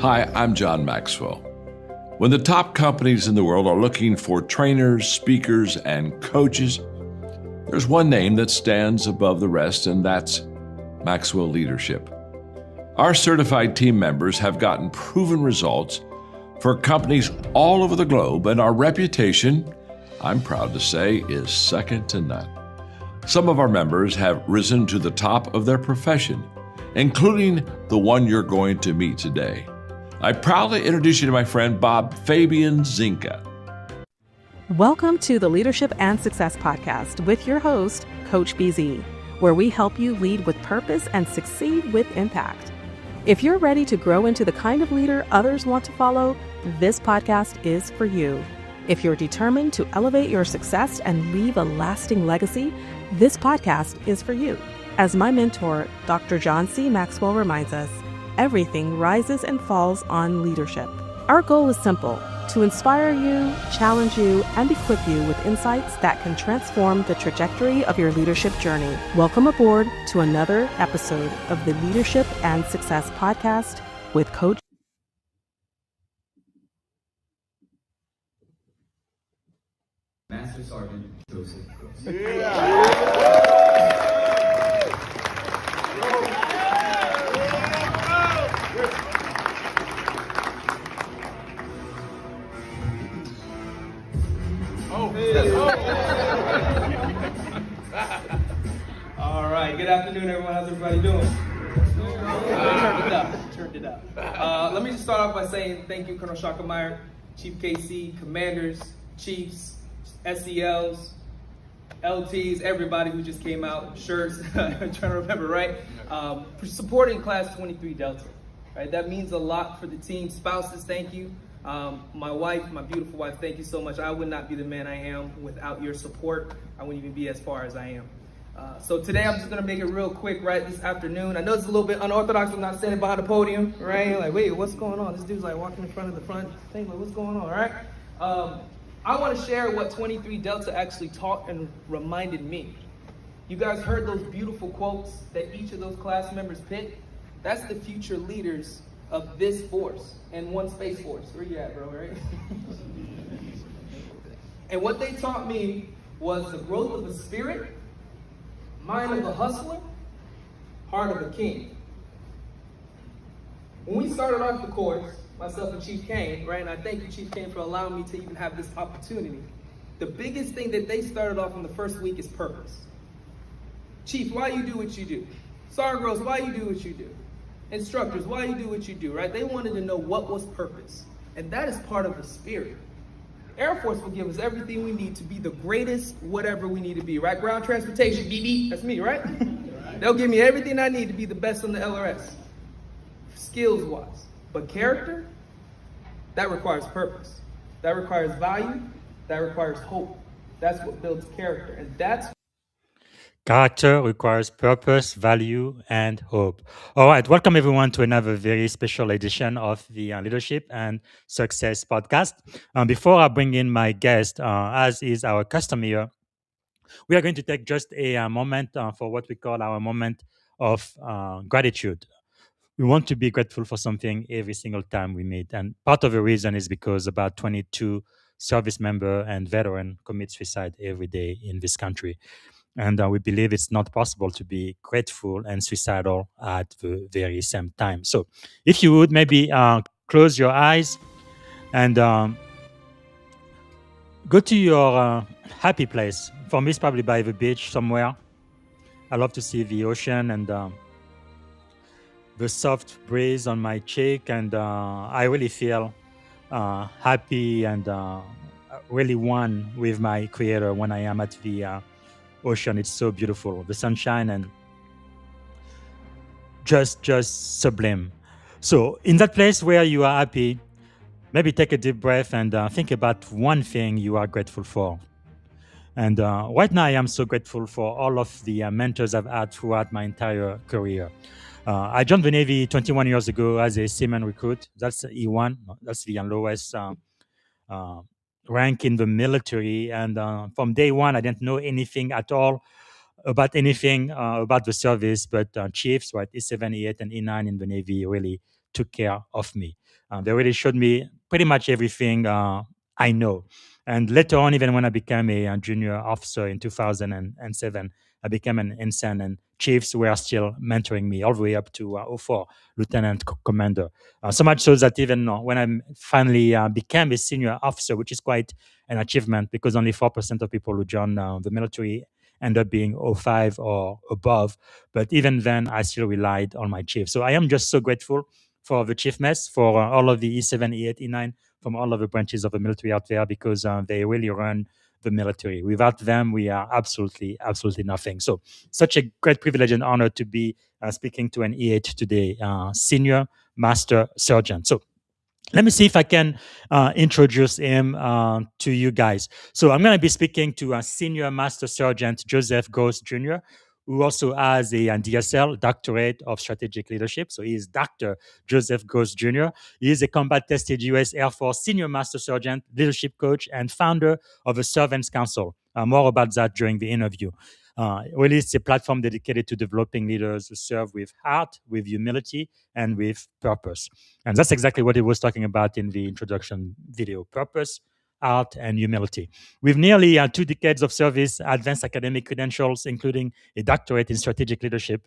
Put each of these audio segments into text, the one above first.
Hi, I'm John Maxwell. When the top companies in the world are looking for trainers, speakers, and coaches, there's one name that stands above the rest, and that's Maxwell Leadership. Our certified team members have gotten proven results for companies all over the globe, and our reputation, I'm proud to say, is second to none. Some of our members have risen to the top of their profession, including the one you're going to meet today. I proudly introduce you to my friend Bob Fabian Zinka. Welcome to the Leadership and Success Podcast with your host, Coach BZ, where we help you lead with purpose and succeed with impact. If you're ready to grow into the kind of leader others want to follow, this podcast is for you. If you're determined to elevate your success and leave a lasting legacy, this podcast is for you. As my mentor, Dr. John C. Maxwell reminds us, everything rises and falls on leadership. Our goal is simple: to inspire you, challenge you, and equip you with insights that can transform the trajectory of your leadership journey. Welcome aboard to another episode of the Leadership and Success Podcast with Coach. Master Sergeant Joseph Groce. All right, good afternoon, everyone. How's everybody doing? Turned it up. Let me just start off by saying thank you, Colonel Schackemeyer, Chief KC, Commanders, Chiefs, SELs, LTs, everybody who just came out, shirts, I'm trying to remember, right? For supporting Class 23 Delta, right? That means a lot for the team. Spouses, thank you. My wife, my beautiful wife, thank you so much. I would not be the man I am without your support. I wouldn't even be as far as I am. So today I'm just gonna make it real quick, right, this afternoon. I know it's a little bit unorthodox. I'm not standing behind the podium, right? You're like, wait, what's going on? This dude's like walking in front of the front thing, like, what's going on, all right? I wanna share what 23 Delta actually taught and reminded me. You guys heard those beautiful quotes that each of those class members picked? That's the future leaders of this force and one Space Force. Where you at, bro, right? And what they taught me was the growth of the spirit, mind of a hustler, heart of a king. When we started off the course, myself and Chief Kane, right, and I thank you, Chief Kane, for allowing me to even have this opportunity. The biggest thing that they started off in the first week is purpose. Chief, why you do what you do? Sergeant Groce, why you do what you do? Instructors, why you do what you do, right? They wanted to know what was purpose. And that is part of the spirit. Air Force will give us everything we need to be the greatest whatever we need to be, right? Ground transportation, BB, that's me, right? They'll give me everything I need to be the best on the LRS, skills-wise. But character, that requires purpose. That requires value. That requires hope. That's what builds character. And that's Character requires purpose, value, and hope. All right, welcome everyone to another very special edition of the Leadership and Success Podcast. Before I bring in my guest, as is our custom here, we are going to take just a moment for what we call our moment of gratitude. We want to be grateful for something every single time we meet. And part of the reason is because about 22 service member and veteran commit suicide every day in this country. And we believe it's not possible to be grateful and suicidal at the very same time. So if you would maybe close your eyes and go to your happy place. For me, it's probably by the beach somewhere. I love to see the ocean and the soft breeze on my cheek. And I really feel happy and really one with my creator when I am at the ocean. It's so beautiful, the sunshine, and just sublime. So in that place where you are happy, maybe take a deep breath and think about one thing you are grateful for. And right now I am so grateful for all of the mentors I've had throughout my entire career. I joined the Navy 21 years ago as a seaman recruit. That's E1. That's the lowest rank in the military. And from day one, I didn't know anything at all about anything about the service, but chiefs, right, E7, E8, and E9 in the Navy really took care of me. They really showed me pretty much everything I know. And later on, even when I became a junior officer in 2007, I became an ensign, and chiefs were still mentoring me all the way up to '04 lieutenant commander. So much so that even when I finally became a senior officer, which is quite an achievement because only 4% of people who join the military end up being '05 or above. But even then, I still relied on my chief. So I am just so grateful for the chief mess, for all of the E7, E8, E9, from all of the branches of the military out there because they really run the military. Without them, we are absolutely, absolutely nothing. So, such a great privilege and honor to be speaking to an E8 today, Senior Master Sergeant. So, let me see if I can introduce him to you guys. So I'm going to be speaking to Senior Master Sergeant Joseph Groce Jr., who also has a DSL, Doctorate of Strategic Leadership. So he is Dr. Joseph Groce Jr. He is a combat-tested U.S. Air Force Senior Master Sergeant, leadership coach, and founder of the Servants Council. More about that during the interview. Really, it's a platform dedicated to developing leaders who serve with heart, with humility, and with purpose. And that's exactly what he was talking about in the introduction video: purpose, art, and humility. With nearly 2 decades of service, advanced academic credentials, including a doctorate in strategic leadership,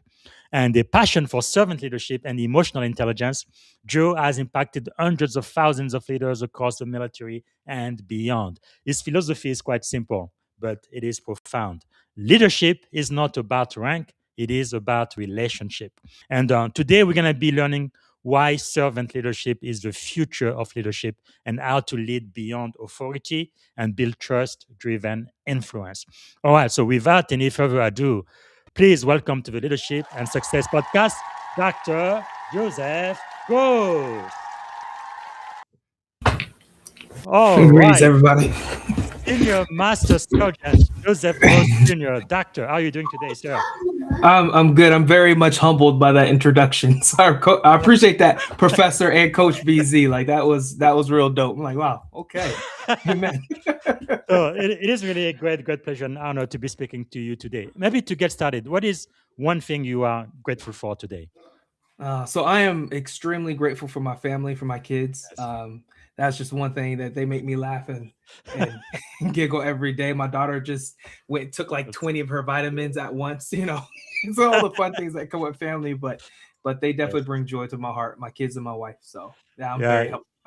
and a passion for servant leadership and emotional intelligence, Joe has impacted hundreds of thousands of leaders across the military and beyond. His philosophy is quite simple, but it is profound. Leadership is not about rank, it is about relationship. And today we're going to be learning why servant leadership is the future of leadership and how to lead beyond authority and build trust driven influence. All right, so without any further ado, please welcome to the Leadership and Success Podcast, Dr. Joseph Groce. All Greetings, right. everybody. Senior Master Sergeant Joseph Groce Jr. Doctor, how are you doing today, sir? I'm good. I'm very much humbled by that introduction. So I appreciate that, Professor and Coach BZ. Like that was real dope. I'm like, wow, okay, amen. So it is really a great pleasure and honor to be speaking to you today. Maybe to get started, what is one thing you are grateful for today? So I am extremely grateful for my family, for my kids. Yes. That's just one thing that they make me laugh and giggle every day. My daughter just took like 20 of her vitamins at once, It's all the fun things that come with family, but they definitely bring joy to my heart, my kids and my wife. So yeah,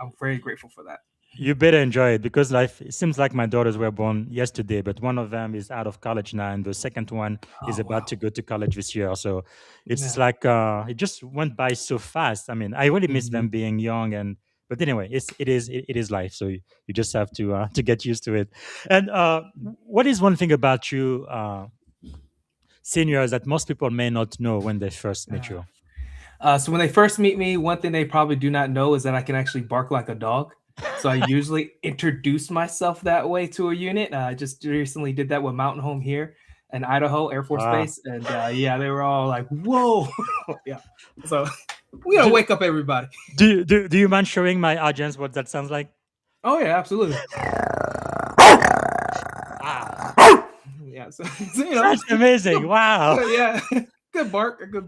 I'm very grateful for that. You better enjoy it because life, it seems like my daughters were born yesterday, but one of them is out of college now, and the second one is about to go to college this year. So it's like it just went by so fast. I mean, I really miss them being young, but anyway, it is life. So you just have to get used to it. And what is one thing about you, seniors, that most people may not know when they first meet you? So when they first meet me, one thing they probably do not know is that I can actually bark like a dog. So I usually introduce myself that way to a unit. I just recently did that with Mountain Home here in Idaho Air Force Base. And yeah, they were all like, whoa. Yeah. So we gotta wake up everybody. Do you mind showing my audience what that sounds like? Oh yeah, absolutely. Yeah, so that's amazing. Wow. Yeah. A good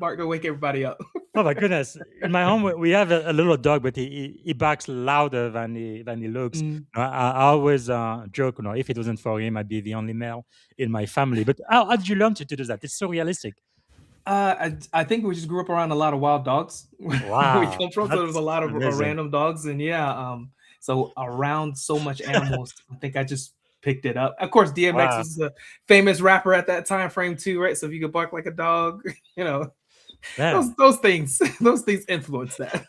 bark to wake everybody up. Oh my goodness! In my home, we have a little dog, but he barks louder than he looks. I always joke, if it wasn't for him, I'd be the only male in my family. But how did you learn to do that? It's so realistic. I think we just grew up around a lot of wild dogs. Wow, we come from, so there was a lot of random dogs, and so around so much animals, I think I just picked it up. Of course, DMX was a famous rapper at that time frame too, right? So if you could bark like a dog, those things influence that.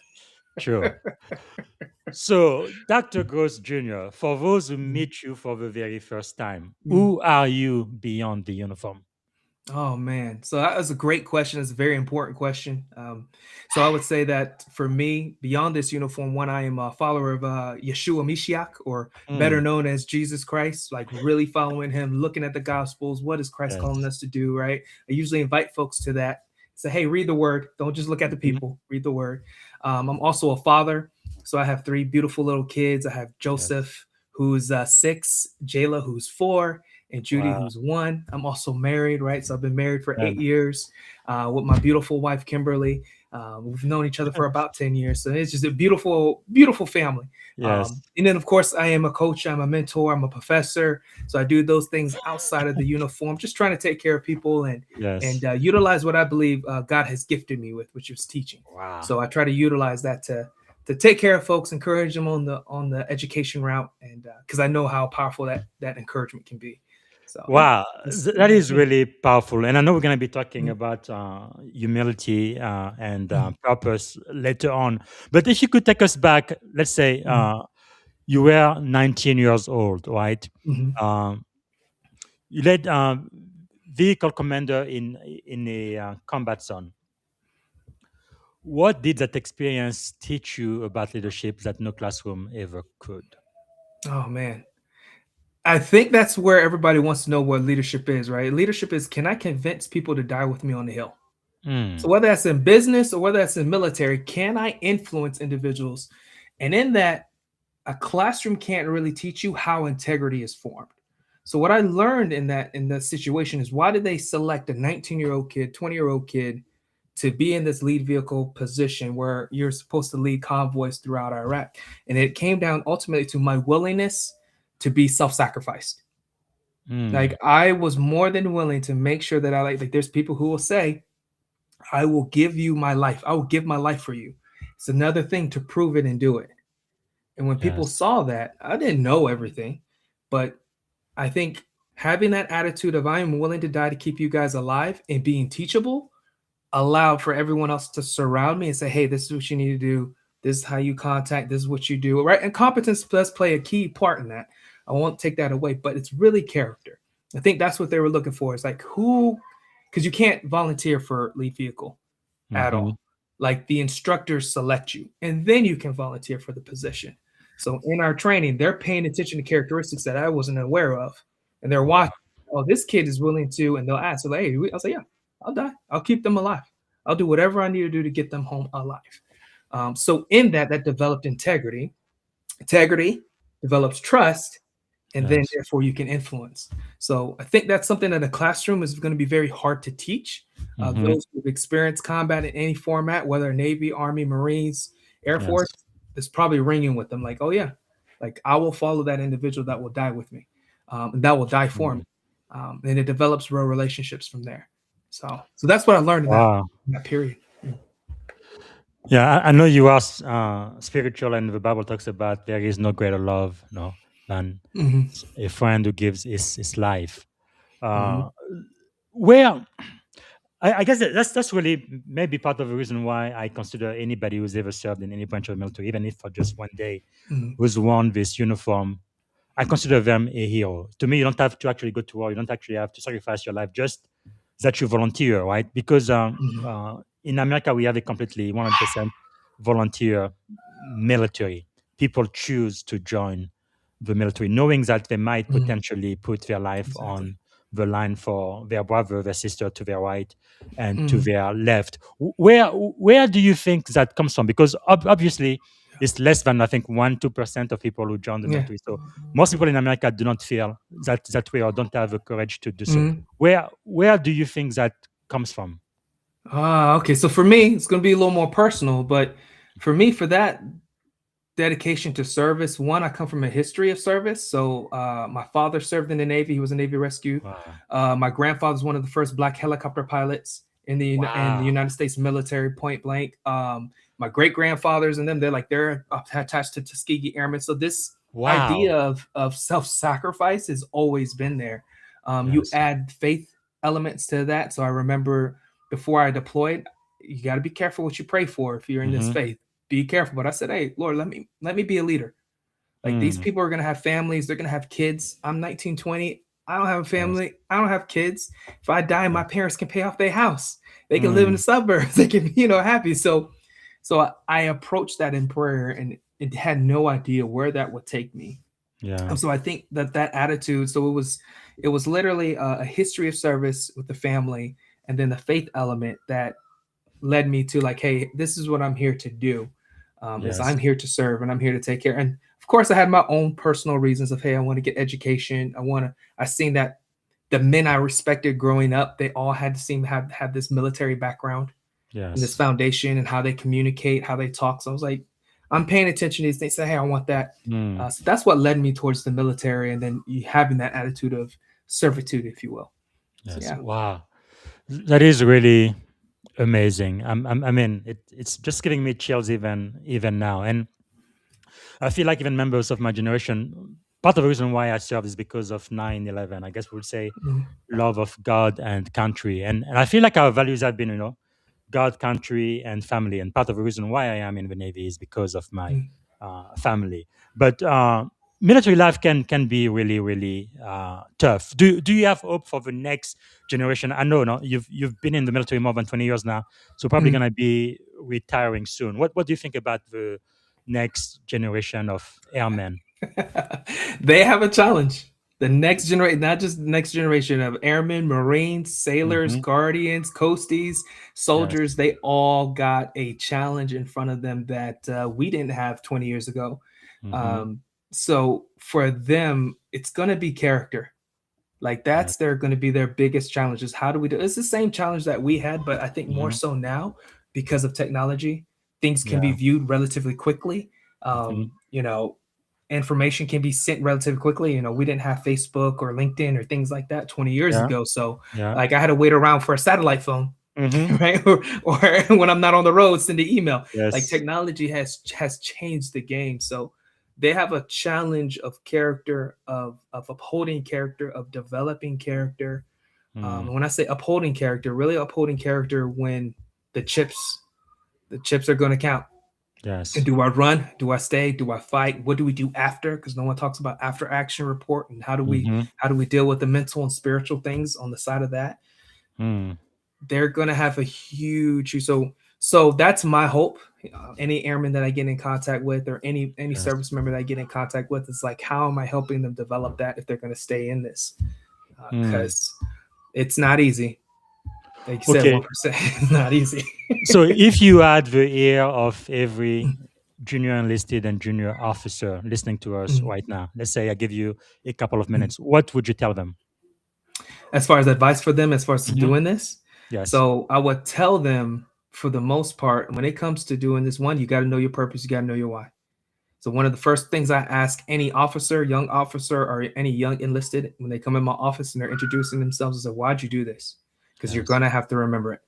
Sure. So, Dr. Groce Jr., for those who meet you for the very first time, who are you beyond the uniform? Oh man, so that was a great question. It's a very important question. So I would say that for me, beyond this uniform, one, I am a follower of Yeshua Mashiach, or better known as Jesus Christ. Like really following him, looking at the Gospels. What is Christ calling us to do? Right. I usually invite folks to that. Say, hey, read the Word. Don't just look at the people. Read the Word. I'm also a father, so I have 3 beautiful little kids. I have Joseph, who's 6, Jayla, who's 4. And Judy, who's 1. I'm also married, right? So I've been married for 8 years with my beautiful wife, Kimberly. We've known each other for about 10 years. So it's just a beautiful, beautiful family. Yes. And then, of course, I am a coach. I'm a mentor. I'm a professor. So I do those things outside of the uniform, just trying to take care of people and Yes. utilize what I believe God has gifted me with, which is teaching. Wow. So I try to utilize that to take care of folks, encourage them on the education route, and because I know how powerful that encouragement can be. So Wow, that is yeah. really powerful. And I know we're going to be talking Mhm. about humility and Mhm. purpose later on. But if you could take us back, let's say Mhm. you were 19 years old, right? Mhm. Um, you led vehicle commander in a combat zone. What did that experience teach you about leadership that no classroom ever could? Oh man. I think that's where everybody wants to know what leadership is, right? Leadership is, can I convince people to die with me on the hill? So Mm, whether that's in business or whether that's in military, can I influence individuals? And in that, a classroom can't really teach you how integrity is formed. So what I learned in that situation is, why did they select a 19-year-old kid, 20-year-old kid to be in this lead vehicle position where you're supposed to lead convoys throughout Iraq? And it came down ultimately to my willingness to be self-sacrificed. Like mm, I was more than willing to make sure that I like there's people who will say, I will give you my life. I will give my life for you. It's another thing to prove it and do it. And when people yes, saw that, I didn't know everything, but I think having that attitude of I am willing to die to keep you guys alive and being teachable allowed for everyone else to surround me and say, hey, this is what you need to do. This is how you contact. This is what you do. Right. And competence does play a key part in that. I won't take that away, but it's really character. I think that's what they were looking for. It's like who, because you can't volunteer for lead vehicle at hmm, all. Like the instructors select you and then you can volunteer for the position. So in our training, they're paying attention to characteristics that I wasn't aware of. And they're watching, oh, this kid is willing to, and they'll ask, so like, hey, I'll say, yeah, I'll die. I'll keep them alive. I'll do whatever I need to do to get them home alive. So in that developed integrity. Integrity develops trust, and then yes, therefore you can influence. So I think that's something that a classroom is going to be very hard to teach. hmm, Those who've experienced combat in any format, whether Navy, Army, Marines, Air Force, yes. is probably ringing with them. Like, oh yeah, like I will follow that individual that will die with me, and that will die for me. Mm. And it develops real relationships from there. So that's what I learned Wow. in that period. Yeah, I know you are spiritual, and the Bible talks about there is no greater love, no, than Mhm. a friend who gives his life. Mhm. Uh, where I guess that's really maybe part of the reason why I consider anybody who's ever served in any branch of the military, even if for just one day, Mhm. who's worn this uniform, I consider them a hero. To me, you don't have to actually go to war. You don't actually have to sacrifice your life. Just that you volunteer, right? Because Mhm. in America, we have a completely 100% volunteer military. People choose to join the military, knowing that they might Mhm. potentially put their life Exactly. on the line for their brother, their sister to their right and to Mhm. their left. Where do you think that comes from? Because obviously, it's less than I think 1-2% of people who join the Yeah. military. So most people in America do not feel that way or don't have the courage to do so. Mhm. Where do you think that comes from? Okay. So for me, it's going to be a little more personal, but for me, for that dedication to service, one, I come from a history of service. So my father served in the Navy; he was a Navy rescue. Wow. My grandfather was one of the first black helicopter pilots in the Wow. United States military, point blank. My great grandfathers and them, they're attached to Tuskegee Airmen. So this idea Wow. of self sacrifice has always been there. You Yes. add faith elements to that. So I remember before I deployed, you got to be careful what you pray for if you're in this Mm-hmm. faith. Be careful. But I said, hey, Lord, let me be a leader. Like these Mm. people are gonna have families, they're gonna have kids. I'm 19, 20. I don't have a Yes. family, I don't have kids. If I die, my Yes. parents can pay off their house. They can live in the Mm. suburbs, they can, happy. So I approached that in prayer and it had no idea where that would take me. Yeah. So I think that attitude, so it was literally a history of service with the family, and then the faith element that led me to like, hey, this is what I'm here to do. Is Yes. I'm here to serve and I'm here to take care. And of course, I had my own personal reasons of, hey, I want to get education. I seen that the men I respected growing up, they all had to seem to have this military background. and this Yes. foundation and how they communicate, how they talk. So I was like, I'm paying attention to these things. Say, hey, I want that. Mm. So that's what led me towards the military, and then you having that attitude of servitude, if you will. So Yes. yeah. Wow. That is really amazing. I mean, it's just giving me chills even now. And I feel like even members of my generation, part of the reason why I served is because of 9/11. I guess we would say Mm, love of God and country. And I feel like our values have been, God, country, and family. And part of the reason why I am in the Navy is because of my mm. family. But military life can be really, really tough. Do you have hope for the next generation? I know, no, you've been in the military more than 20 years now, so probably Mm. gonna be retiring soon. What do you think about the next generation of airmen? They have a challenge. The next generation, not just the next generation of airmen, Marines, sailors, Hmm. guardians, coasties, Yes. soldiers, they all got a challenge in front of them that we didn't have 20 years ago. Hmm. Um, so for them, it's going to be character. Like Yes. that's they're going to be their biggest challenge is how do we do it's the same challenge that we had, but I think more Hmm. so now because of technology, things can be Yeah. viewed relatively quickly. Hmm. You know, information can be sent relatively quickly. You know, we didn't have Facebook or LinkedIn or things like that 20 years Yeah. ago. So Yeah. like I had to wait around for a satellite phone, Hmm. right? Or when I'm not on the road, send an email. Like Yes. technology has changed the game. So they have a challenge of character, of upholding character, of developing character. Mm. And when I say upholding character, really upholding character when the chips are going to count. And Yes. do I run? Do I stay? Do I fight? What do we do after? Because no one talks about after action report and Hmm. how do we deal with the mental and spiritual things on the side of that. Mm. They're gonna have a huge so that's my hope. Any airman that I get in contact with or any Yes. service member that I get in contact with is like, how am I helping them develop that if they're going to stay in this? Mm. Because it's not easy. Like you said, Okay. 1%. It's not easy. So if you had the ear of every junior enlisted and junior officer listening to us Mhm, right now, let's say I give you a couple of mhm. minutes, what would you tell them? As far as advice for them, as far as Hmm. doing this, Yes. so I would tell them for the most part, when it comes to doing this, one, you got to know your purpose, you got to know your why. So one of the first things I ask any officer, young officer, or any young enlisted when they come in my office and they're introducing themselves is, why'd you do this? Because you're Yes. gonna have to remember it.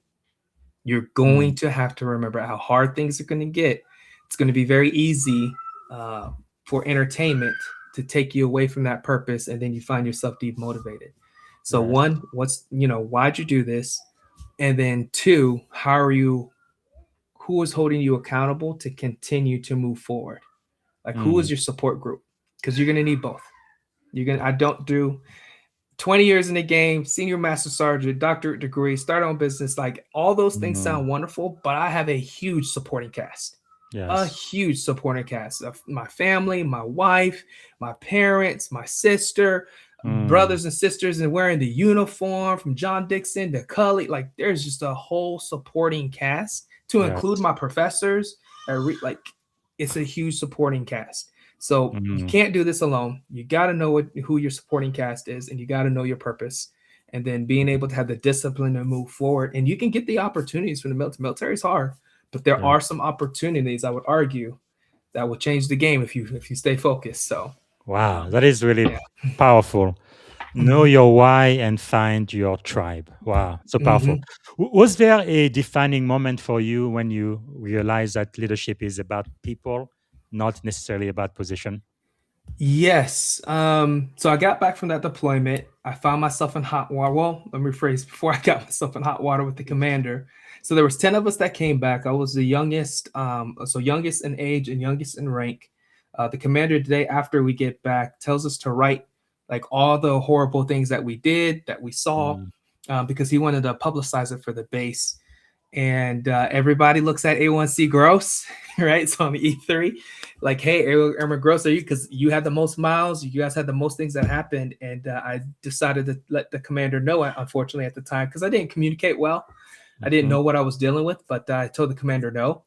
You're Mm. going to have to remember how hard things are going to get. It's going to be very easy uh, for entertainment to take you away from that purpose, and then you find yourself demotivated. So Yes. one, why'd you do this? And then two, who is holding you accountable to continue to move forward? Like who Mm. is your support group? Because you're gonna need both. I don't do 20 years in the game, senior master sergeant, doctorate degree, start on business. Like all those things Mm. sound wonderful, but I have a huge supporting cast. A Yes. huge supporting cast of my family, my wife, my parents, my sister, Mm. brothers and sisters, and wearing the uniform from John Dixon to Cully. Like there's just a whole supporting cast to include Yes. my professors. Like it's a huge supporting cast. So you Mm. can't do this alone. You got to know who your supporting cast is, and you got to know your purpose. And then being able to have the discipline to move forward. And you can get the opportunities from the military. Military is hard, but there Yeah. are some opportunities I would argue that will change the game if you stay focused. So Wow, that is really yeah. powerful. Know Mhm. your why and find your tribe. Wow, so powerful. Mhm. Was there a defining moment for you when you realized that leadership is about people, not necessarily about position? Yes. So I got back from that deployment. I found myself in hot water. Well, let me rephrase before I got myself in hot water with the commander. So there was 10 of us that came back. I was the youngest, so youngest in age and youngest in rank. The commander today, after we get back, tells us to write like all the horrible things that we did, that we saw, Mm. because he wanted to publicize it for the base. And everybody looks at A1C Groce, right? So I'm E3, like, hey, Airman Groce, are you? Because you had the most miles, you guys had the most things that happened, and I decided to let the commander know. Unfortunately, at the time, because I didn't communicate well, I didn't Mhm. know what I was dealing with, but I told the commander no,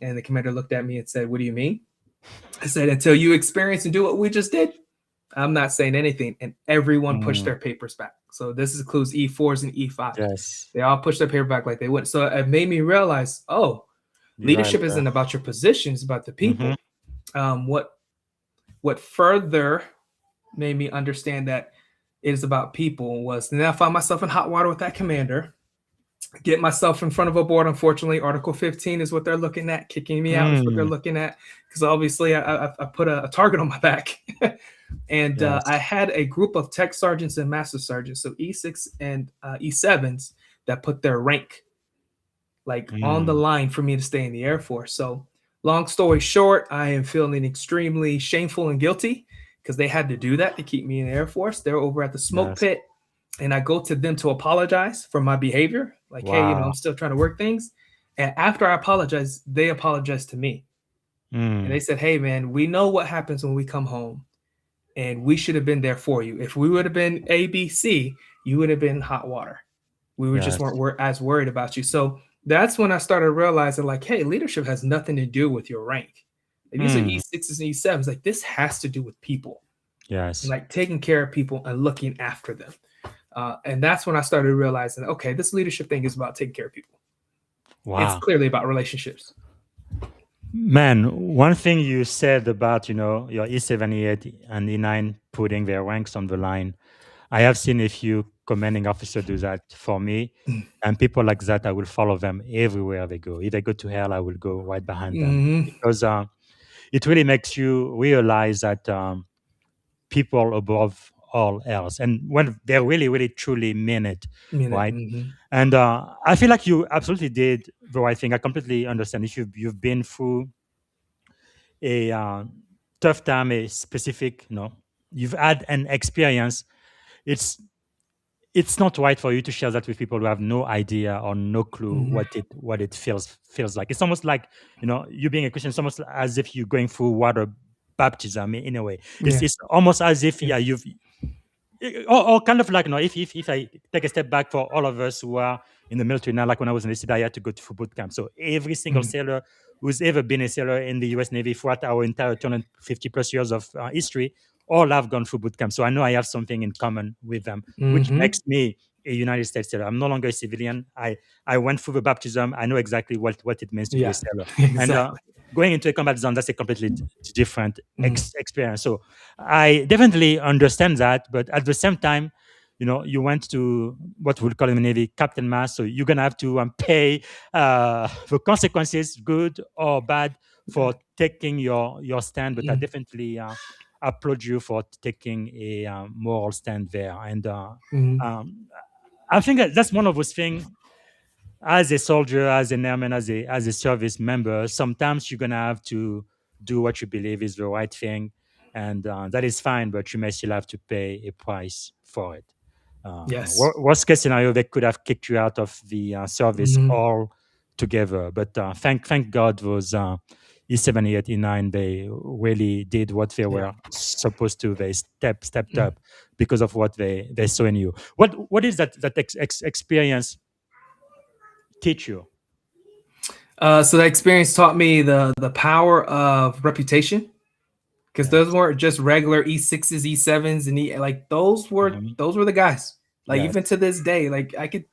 and the commander looked at me and said, "What do you mean?" I said, "Until you experience and do what we just did." I'm not saying anything. And everyone pushed Mm, their papers back. So this includes E4s and E5s. yes, They all pushed their paper back like they wouldn't. So it made me realize, oh, you are leadership there. isn't about your position, it's about the Hmm. people. What further made me understand that it is about people was then I found myself in hot water with that commander, get myself in front of a board. Unfortunately, Article 15 is what they're looking at. Kicking me out is what they're Mm, looking at because obviously I put a target on my back. And I yes. had a group of tech sergeants and master sergeants, so E6 and E7s, that put their rank like on the Mm, line for me to stay in the Air Force. So, long story short, I am feeling extremely shameful and guilty because they had to do that to keep me in the Air Force. They're over at the smoke yes. pit, and I go to them to apologize for my behavior. Like, hey, Wow. I'm still trying to work things. And after I apologize, they apologized to me. And they Mm, said, hey, man, we know what happens when we come home, and we should have been there for you. If we would have been ABC, you would have been hot water. We were just yes. weren't as worried about you. So that's when I started realizing, like, hey, leadership has nothing to do with your rank. Like, these are Mm, E6s and E7s. Like, this has to do with people, and yes. like taking care of people and looking after them. And that's when I started realizing, okay, this leadership thing is about taking care of people. It's Wow. clearly about relationships. Man, one thing you said about, your E78 and E9 putting their ranks on the line, I have seen a few commanding officers do that for me. And people like that, I will follow them everywhere they go. If they go to hell, I will go right behind them Mm-hmm. because it really makes you realize that people above all else, and when they really, really, truly mean it, right? Mm-hmm. And I feel like you absolutely did the right thing. I completely understand if you've been through a tough time, a specific, you've had an experience. It's it's not right for you to share that with people who have no idea or no clue Mm-hmm. what it feels like. It's almost like you being a Christian. It's almost as if you're going through water baptism in a way. It's Yeah. it's almost as if Yeah. you've or kind of like if I take a step back for all of us who are in the military now, like when I was in the city, I had to go to boot camp. So every single Mm-hmm. sailor who's ever been a sailor in the U.S. Navy throughout our entire 250 plus years of history, all have gone through boot camp. So I know I have something in common with them, which Mm-hmm. makes me a United States sailor. I'm no longer a civilian. I went through the baptism. I know exactly what it means to be a Yeah. sailor. And Exactly. going into a combat zone, that's a completely different Mm-hmm. experience. So I definitely understand that, but at the same time, you went to what we'll call in the Navy Captain Mass, so you're gonna have to pay the consequences, good or bad, for taking your stand. But I definitely applaud you for taking a moral stand there, and Mm-hmm. um, I think that's one of those things as a soldier, as an airman, as a service member, sometimes you're gonna have to do what you believe is the right thing, and that is fine. But you may still have to pay a price for it. Yes. Worst case scenario, they could have kicked you out of the service Mm-hmm. altogether. But thank God those E78, E9, they really did what they Yeah. were supposed to. They stepped up because of what they saw in you. What is that experience teach you? So that experience taught me the power of reputation, because those Yes. weren't just regular E6s, E7s, and like Mhm. those were the guys. Like, even Yes. to this day, like, I could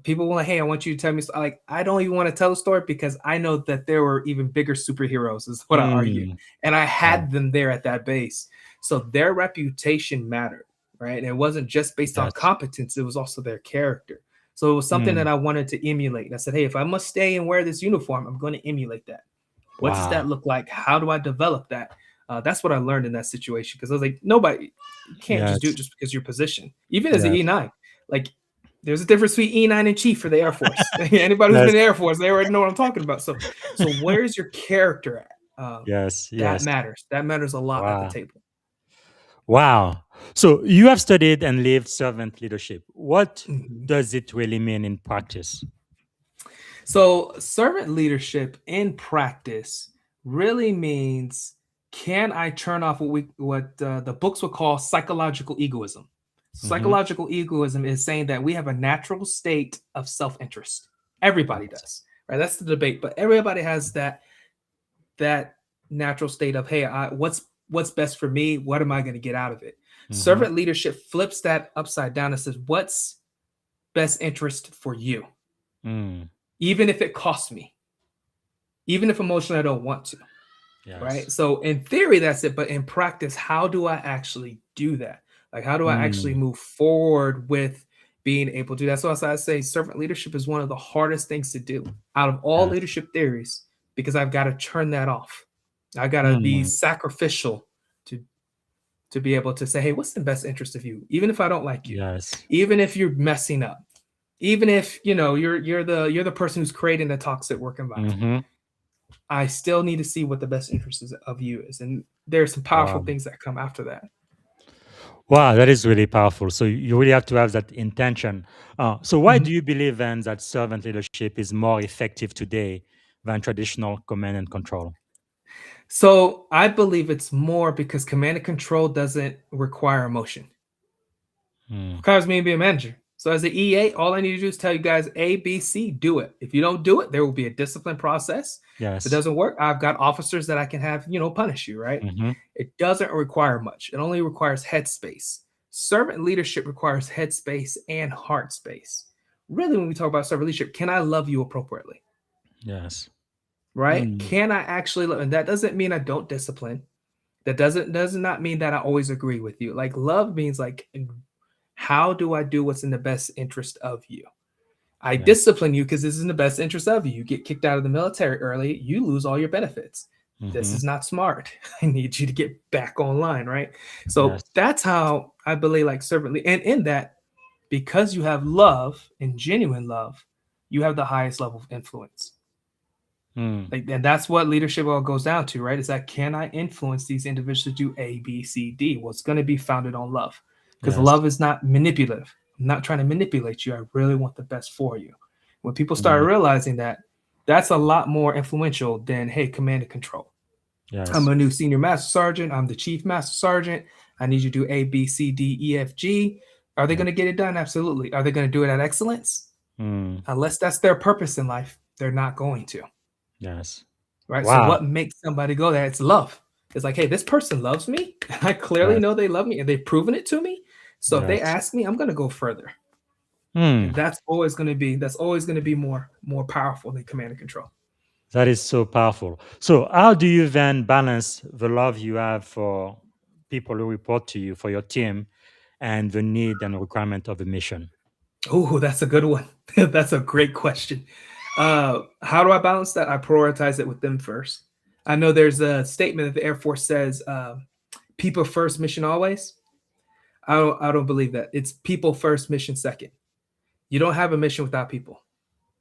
people were like, hey, I want you to tell me. Like, I don't even want to tell the story because I know that there were even bigger superheroes, is what I argue, Mm. and I Wow. had them there at that base. So their reputation mattered, right? And it wasn't just based on Yes. competence; it was also their character. So it was something that Mm. I wanted to emulate. And I said, hey, if I must stay and wear this uniform, I'm going to emulate that. What does Wow. that look like? How do I develop that? That's what I learned in that situation, because I was like, nobody, you can't just do it Yes. just because your position. Even as an Yes. E9, like, there's a difference between E9 and Chief for the Air Force. Anybody who's Yes. been in the Air Force, they already know what I'm talking about. So where's your character at? Yes. That Yes. matters. That matters a lot at the Wow. table. Wow. So you have studied and lived servant leadership. What Mhm. does it really mean in practice? So servant leadership in practice really means, can I turn off what the books would call psychological egoism? Hmm. Psychological egoism is saying that we have a natural state of self-interest. Everybody Yes. does, right? That's the debate, but everybody has that natural state of, hey, what's what's best for me? What am I going to get out of it? Mm-hmm. Servant leadership flips that upside down and says, what's best interest for you? Mm. Even if it costs me, even if emotionally I don't want to, right? Yes. So in theory, that's it. But in practice, how do I actually do that? Like, how do I actually Mm. move forward with being able to do that? So as I say, servant leadership is one of the hardest things to do out of all Yes. leadership theories, because I've got to turn that off. I got to be Mm. sacrificial to be able to say, hey, what's the best interest of you? Even if I don't like you, Yes. even if you're messing up, even if you're the person who's creating the toxic work environment, Mm-hmm. I still need to see what the best interest of you is. And there's some powerful Wow. things that come after that. Wow, that is really powerful. So you really have to have that intention. So why Mhm. do you believe then that servant leadership is more effective today than traditional command and control? So I believe it's more because command and control doesn't require emotion. Mm. Requires me to be a manager. So as an EA, all I need to do is tell you guys A, B, C, do it. If you don't do it, there will be a discipline process. If it Yes. doesn't work, I've got officers that I can have, punish you, right? Mm-hmm. It doesn't require much. It only requires headspace. Servant leadership requires headspace and heart space. Really, when we talk about servant leadership, can I love you appropriately? Yes. Right? Mm. Can I actually love? And that doesn't mean I don't discipline. That does not mean that I always agree with you. Like, love means like, how do I do what's in the best interest of you? I Yes. discipline you because this is in the best interest of you. You get kicked out of the military early, you lose all your benefits. This Mm-hmm. is not smart. I need you to get back online, right? So Yes. that's how I believe, like, servantly. And in that, because you have love and genuine love, you have the highest level of influence. Mm. Like, and that's what leadership all goes down to, right? Is that, can I influence these individuals to do A, B, C, D? Well, it's going to be founded on love, because Yes. love is not manipulative. I'm not trying to manipulate you. I really want the best for you. When people start Mm. realizing that, that's a lot more influential than, hey, command and control. I'm Yes. a new senior master sergeant. I'm the chief master sergeant. I need you to do A, B, C, D, E, F, G. Are they Yes. going to get it done? Absolutely. Are they going to do it at excellence? Mm. Unless that's their purpose in life, they're not going to. Yes. Right. So Wow. what makes somebody go there? It's love. It's like, hey, this person loves me. I clearly Yes. know they love me and they've proven it to me. So if they Yes. ask me, I'm going to go further. And Mm. that's always going to be more powerful than command and control. That is so powerful. So how do you then balance the love you have for people who report to you, for your team, and the need and requirement of the mission? Oh, that's a good one. That's a great question. How do I balance that? I prioritize it with them first. I know there's a statement that the Air Force says, people first, mission always. I don't believe that. It's people first, mission second. You don't have a mission without people.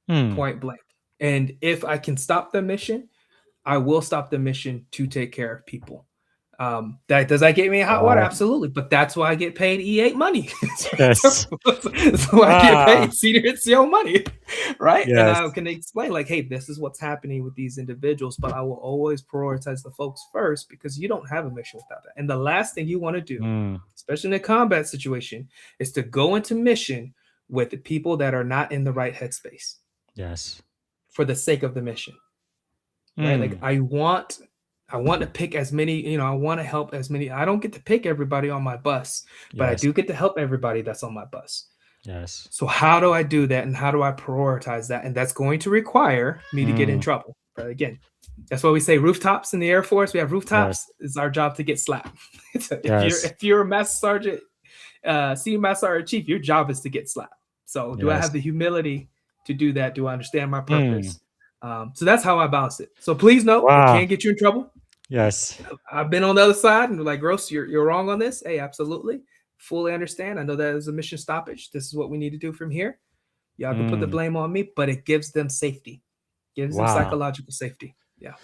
Mm. Point blank. And if I can stop the mission, I will stop the mission to take care of people. That does that get me in hot water? Wow. Absolutely. But that's why I get paid E8 money. Yes. That's why I get Ah. paid senior NCO money, right? And Yes. I can explain, like, hey, this is what's happening with these individuals, but I will always prioritize the folks first, because you don't have a mission without that. And the last thing you want to do, Mm. especially in a combat situation, is to go into mission with the people that are not in the right headspace Yes. for the sake of the mission, right? Like, Mm. I want to pick as many, I want to help as many. I don't get to pick everybody on my bus, but I Yes. do get to help everybody that's on my bus. Yes. So how do I do that, and how do I prioritize that? And that's going to require me to get in Mm. trouble. But again, that's why we say rooftops in the Air Force. We have Yes. rooftops. It's our job to get slapped. Yes. If you're a master sergeant, senior master sergeant chief, your job is to get slapped. So do I Yes. have the humility to do that? Do I understand my Mm. purpose? So that's how I balance it. So please note, it Wow. can get you in trouble. Yes. I've been on the other side and like, Groce, you're wrong on this. Hey, absolutely. Fully understand. I know that is a mission stoppage. This is what we need to do from here. Y'all can put the Mm. blame on me, but it gives them safety, gives them Wow. psychological safety. Yeah.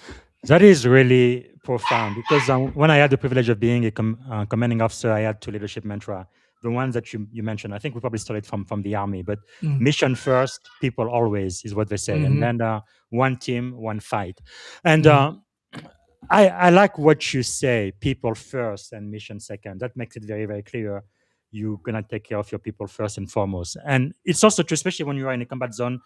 That is really profound, because when I had the privilege of being a commanding officer, I had two leadership mantras. The ones that you mentioned, I think we probably started from the army, but Mm-hmm. mission first, people always is what they say, and Mm-hmm. then one team, one fight. And Mm-hmm. I like what you say, people first and mission second. That makes it very, very clear. You're gonna take care of your people first and foremost, and it's also true, especially when you are in a combat zone.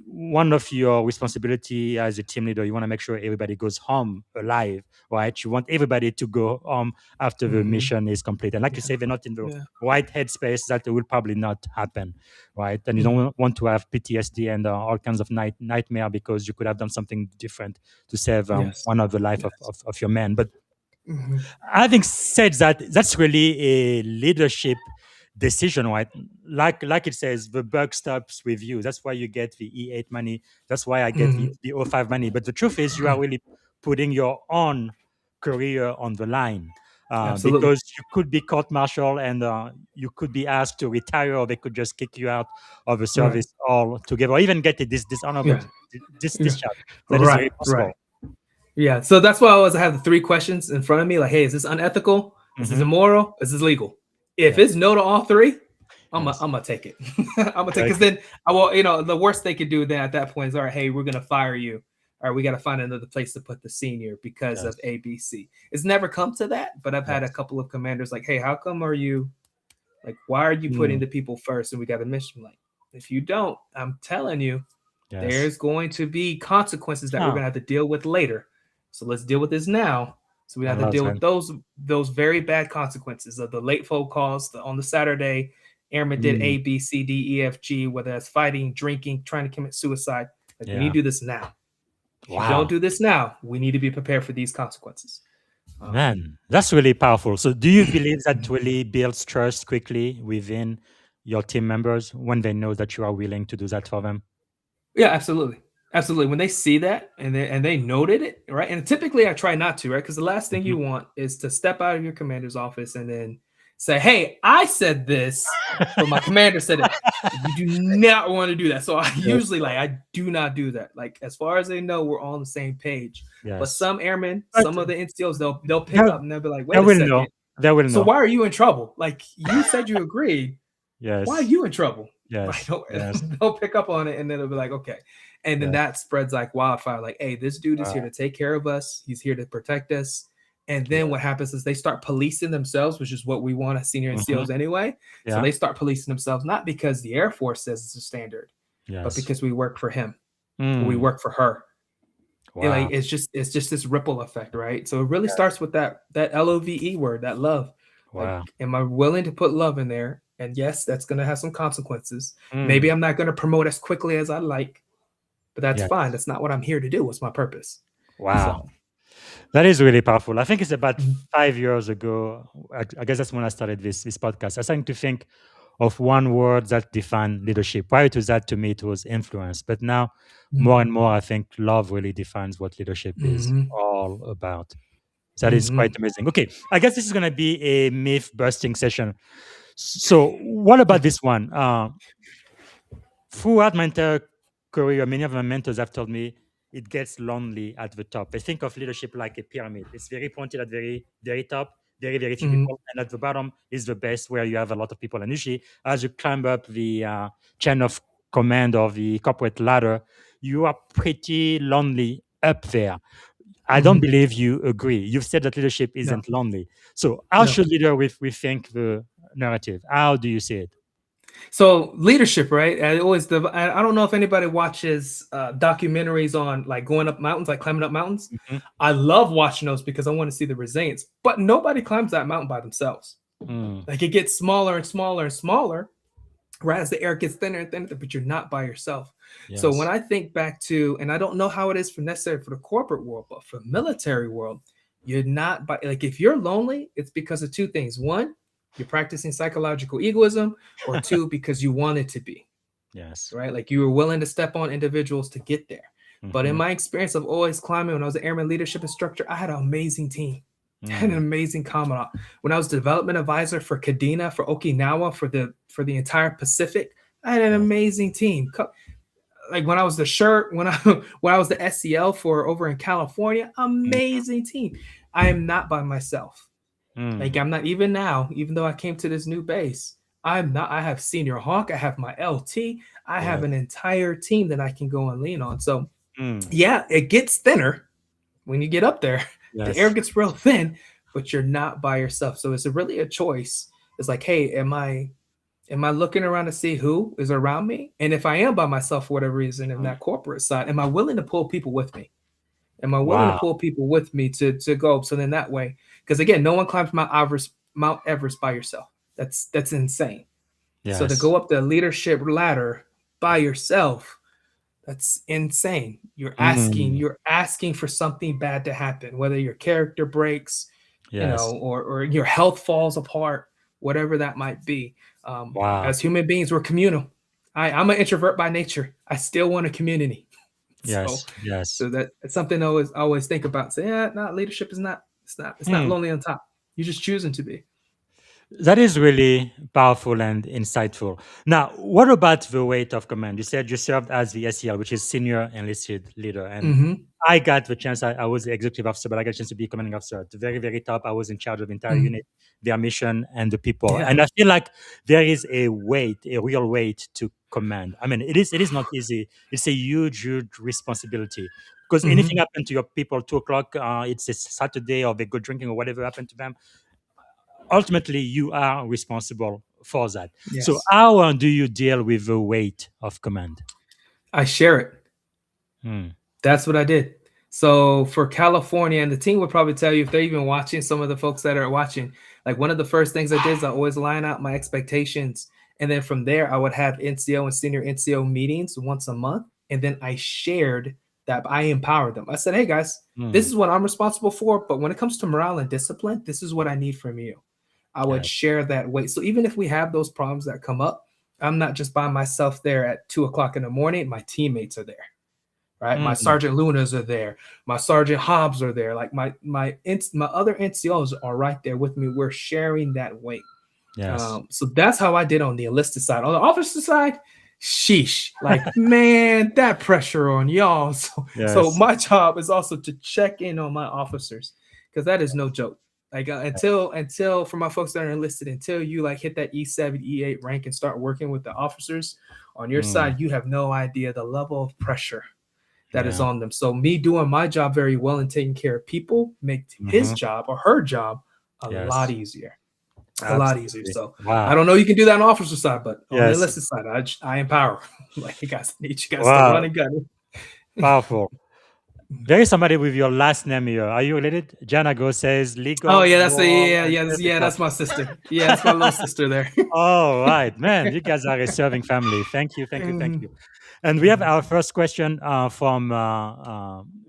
one of your responsibility as a team leader, you want to make sure everybody goes home alive, right? You want everybody to go home after the Mhm. mission is complete. And like you say, they're not in the Yeah. right headspace, that will probably not happen, right? And you Mhm. don't want to have PTSD and all kinds of nightmare because you could have done something different to save Yes. one of the life Yes. of your men. But Mhm. having said that, that's really a leadership decision, right? Like it says, the buck stops with you. That's why you get the E8 money. That's why I get Mhm. the O5 money. But the truth is, you are really putting your own career on the line. Absolutely. Because you could be court-martial and you could be asked to retire, or they could just kick you out of the Right. service altogether, or even get a dishonorable Yeah. Yeah. discharge. That is Right. very Right. possible. Yeah. So that's why I have the three questions in front of me. Like, hey, is this unethical? Is this Hmm. immoral? Is this legal? If Yeah. it's no to all three, I'm Yes. gonna take it. I'm gonna take, Very because good. then I will. The worst they could do then at that point is, all right, hey, we're gonna fire you. All right, we got to find another place to put the senior because of Yes. ABC. It's never come to that, but I've had a Yes. couple of commanders like, hey, how come are you like, why are you putting Mm. the people first? And we got a mission. Like, if you don't, I'm telling you, Yes. there's going to be consequences that we're Huh. going to have to deal with later. So let's deal with this now. So we I have to love deal that. with those very bad consequences of the late phone calls on the Saturday. Airman did Mm. A, B, C, D, E, F, G, whether that's fighting, drinking, trying to commit suicide. Like, we need Yeah. to do this now. If you don't Wow. do this now, we need to be prepared for these consequences. Man, that's really powerful. So, do you believe that really builds trust quickly within your team members when they know that you are willing to do that for them? Yeah, absolutely. Absolutely. When they see that and they noted it, right? And typically I try not to, right? Because the last thing Mhm. you want is to step out of your commander's office and then say, "Hey, I said this, but my commander said it." You do not want to do that. So I Yes. usually I do not do that. Like, as far as they know, we're all on the same page. But Yes. some airmen, But some of the NCOs, they'll they, pick up and they'll be like, they "Wait a will know. second. They will So know. why are you in trouble? Like, you said you agreed. Why are Yes. you in trouble?" Right? Yes. Yes. They'll pick up on it and then they'll be like, okay. And then Yes. that spreads like wildfire. Like, hey, this dude is here Wow. to take care of us. He's here to protect us. And then what Yes. happens is they start policing themselves, which is what we want as senior Hmm. NCOs anyway. So Yeah. they start policing themselves, not because the Air Force says it's a standard, but Yes. because we work for him or we Mm. work for her. Wow. It's just this ripple effect, right? So it really Yes. starts with that LOVE word, that love. Like, Wow. am I willing to put love in there? And yes, that's going to have some consequences. Mm. Maybe I'm not going to promote as quickly as I like, but that's fine. Yes. That's not what I'm here to do. What's my purpose? Wow. So, That is really powerful. I think it's about mhm, 5 years ago. I guess that's when I started this podcast. I started to think of one word that defined leadership. Prior to that, to me, it was influence. But now, more mhm, and more, I think love really defines what leadership is mhm, all about. That is quite mhm. amazing. Okay, I guess this is going to be a myth busting session. So, what about this one? Throughout my entire career, many of my mentors have told me it gets lonely at the top. They think of leadership like a pyramid. It's very pointed at very top, very few Mhm, people, and at the bottom is the best, where you have a lot of people. And usually, as you climb up the chain of command or the corporate ladder, you are pretty lonely up there. I don't mhm. believe you agree. You've said that leadership No, isn't lonely. So, how no. should leader rethink the narrative? How do you see it? So leadership, right? I don't know if anybody watches documentaries on like going up mountains, like climbing up mountains. Mhm. I love watching those because I want to see the resilience. But nobody climbs that mountain by themselves. Mm. Like, it gets smaller and smaller and smaller, right, as the air gets thinner and thinner, but you're not by yourself. So when Yes. I think back to, and I don't know how it is for necessarily for the corporate world, but for military world, you're not by, like, if you're lonely, it's because of two things. One, you're practicing psychological egoism, or two, because you wanted to be, Yes. right? Like, you were willing to step on individuals to get there. But in Mhm. my experience of always climbing, when I was an airman leadership instructor, I had an amazing team. I had an Mm. amazing commandant. When I was development advisor for Kadena, for Okinawa, for the entire Pacific, I had an Yes. amazing team. Like, when I was the shirt, when I when I was the SCL for over in California, Mhm. amazing team. I am not by myself. Like, Mm. I'm not, even now, even though I came to this new base, I'm not. I have Senior Hawk, I have my LT, I have Yes. an entire team that I can go and lean on. So Mm. yeah, it gets thinner when you get up there. The air Yes. gets real thin, but you're not by yourself. So it's really a choice. It's like, hey, am I Am I looking around to see who is around me? And if I am by myself for whatever reason in that corporate side, am I willing to pull people with me? Am I willing to Wow. pull people with me to go? So then that way, because again, no one climbs Mount Everest by yourself. That's insane. So to Yes. go up the leadership ladder by yourself, that's insane. Mm. You're asking for something bad to happen, whether your character breaks, Yes. or your health falls apart, whatever that might be. Wow. As human beings, we're communal. I'm an introvert by nature. I still want a community. So, Yes. Yes. so that's something I always think about. Say, yeah, no, leadership is not. It's not Hmm. lonely on top. You're just choosing to be. That is really powerful and insightful. Now, what about the weight of command? You said you served as the SEL, which is Senior Enlisted Leader. And Mm-hmm. I got the chance, I was the executive officer, but I got a chance to be commanding officer. At the very, very top, I was in charge of the entire Mm-hmm. unit, their mission, and the people. Yeah. And I feel like there is a weight, a real weight to command. I mean, it is not easy. It's a huge, huge responsibility. Because anything Mm-hmm. happened to your people, 2 o'clock, it's a Saturday, or they go drinking or whatever happened to them, ultimately you are responsible for that. So Yes. how do you deal with the weight of command? I share it. Hmm. That's what I did. So for California, and the team would probably tell you if they're even watching, some of the folks that are watching, like one of the first things I did is I always line out my expectations. And then from there, I would have NCO and senior NCO meetings once a month. And then I shared that I empowered them. I said, hey guys, this Hmm. is what I'm responsible for. But when it comes to morale and discipline, this is what I need from you. I would Yes. share that weight. So even if we have those problems that come up, I'm not just by myself there at 2 o'clock in the morning. My teammates are there, right? My Hmm. Sergeant Lunas are there. My Sergeant Hobbs are there. Like my other NCOs are right there with me. We're sharing that weight. Yes. So that's how I did on the enlisted side. On the officer side, sheesh, like man, that pressure on y'all. So Yes. my job is also to check in on my officers because that is no joke. Like until for my folks that are enlisted, until you like hit that E7, E8 rank and start working with the officers on your Hmm. side, you have no idea the level of pressure that is Yeah. on them. So me doing my job very well and taking care of people makes his Hmm. job or her job a lot Yes. easier. A lot easier. Absolutely. So I Wow. don't know you can do that on the officer side, but on the Yes. enlisted side, I empower. Like you guys need you guys to run Wow. and gun. Powerful. There is somebody with your last name here. Are you related? Janago says Oh legal, yeah, moral, and yeah, ethical. that's my sister. Yeah, that's my little sister there. All right, man. You guys are a serving family. Thank you. Thank you. Thank Mhm. you. And we have our first question from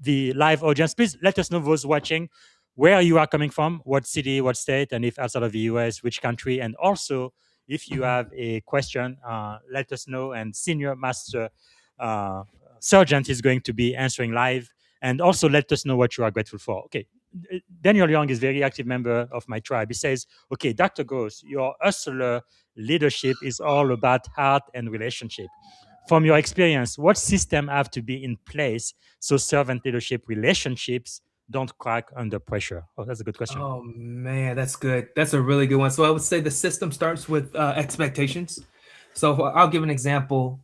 the live audience. Please let us know, those watching, where you are coming from, what city, what state, and if outside of the US, which country. And also, if you have a question, let us know. And Senior Master uh, Sergeant is going to be answering live. And also, let us know what you are grateful for. Okay. Daniel Young is a very active member of my tribe. He says, okay, Dr. Groce, your hustler leadership is all about heart and relationship. From your experience, what system have to be in place so servant leadership relationships don't crack under pressure? Oh, that's a good question. Oh man, that's good. That's a really good one. So I would say the system starts with expectations. So I'll give an example.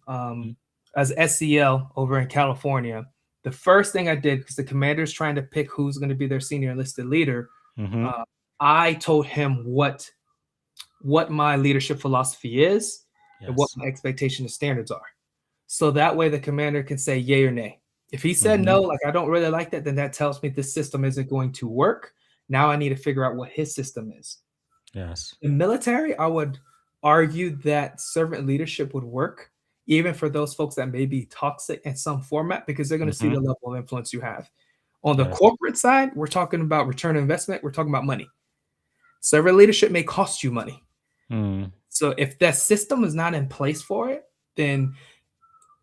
As SEL over in California, the first thing I did because the commander's trying to pick who's going to be their senior enlisted leader, Mm-hmm. I told him what my leadership philosophy is and what Yes. my expectation and standards are. So that way the commander can say yay or nay. If he said Mm-hmm. no, like I don't really like that, then that tells me this system isn't going to work. Now I need to figure out what his system is. Yes. In military, I would argue that servant leadership would work, even for those folks that may be toxic in some format, because they're going to see Mm-hmm. the level of influence you have. On the Yes. corporate side, we're talking about return on investment. We're talking about money. Servant leadership may cost you money. Mm. So if that system is not in place for it, then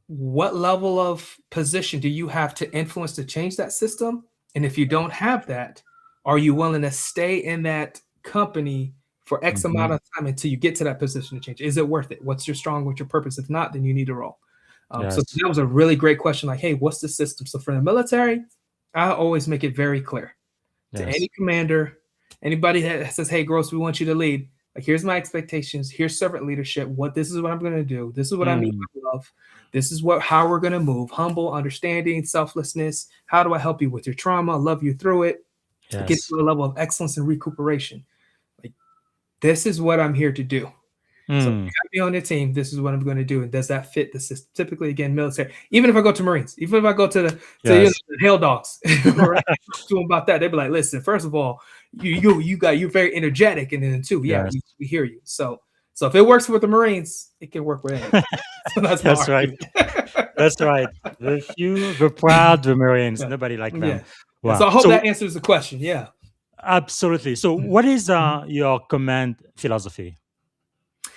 what level of position do you have to influence to change that system? And if you don't have that, are you willing to stay in that company for X Mm-hmm. amount of time until you get to that position to change? Is it worth it? What's your purpose? If not, then you need to roll. So Yes. that was a really great question. Like, hey, what's the system? So for the military, I always make it very clear to Yes. any commander, anybody that says, hey, Groce, we want you to lead. Like, here's my expectations. Here's servant leadership. This is what I'm going to do. This is what I mean Mm. by love. This is how we're going to move. Humble, understanding, selflessness. How do I help you with your trauma? Love you through it. Get Yes. to a level of excellence and recuperation. Like, this is what I'm here to do. So Mm. you have me on your team. This is what I'm going to do. And does that fit the system? Typically, again, military. Even if I go to Marines, even if I go to the Yes. the Hail Dogs, right? Talk to them about that. They'd be like, listen, first of all, you're very energetic, and then two, yeah, Yes. we hear you. So if it works with the Marines, it can work with anything. So that's my That's right. argument. That's right. The few, the proud, the Marines. Yeah. Nobody like them. Yeah. Wow. So I hope So that answers the question. Yeah. absolutely. So what is your command philosophy?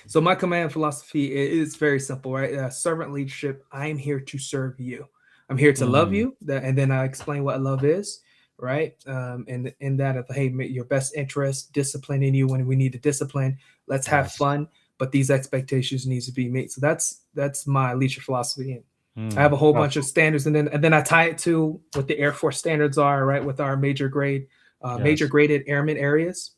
So my command philosophy is very simple, right? Servant leadership. I'm here to serve you. I'm here to love Mm. you, and then I explain what love is, right? And in that, of hey, your best interest, disciplining you when we need to discipline. Let's have Yes. fun, but these expectations needs to be met. So that's my leadership philosophy. And I have a Mm. whole bunch of standards, and then I tie it to what the Air Force standards are, right? With our major Yes. graded airmen areas,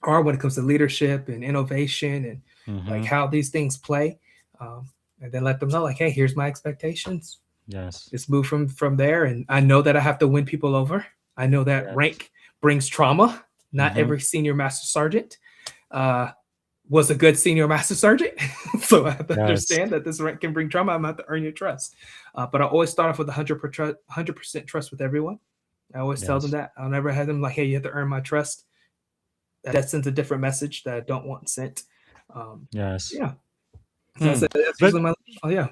or when it comes to leadership and innovation and like Mhm. how these things play, and then let them know like, hey, here's my expectations. Yes. Let's move from there. And I know that I have to win people over. I know that Yes. rank brings trauma. Not Mhm. every senior master sergeant was a good senior master sergeant. So I have to Yes. understand that this rank can bring trauma. I'm going to have to earn your trust. But I always start off with 100% trust with everyone. I always tell them Yes. that. I'll never have them like, hey, you have to earn my trust. That sends a different message that I don't want sent. Yes. Yeah. So Hmm. that's But usually my. Oh yeah.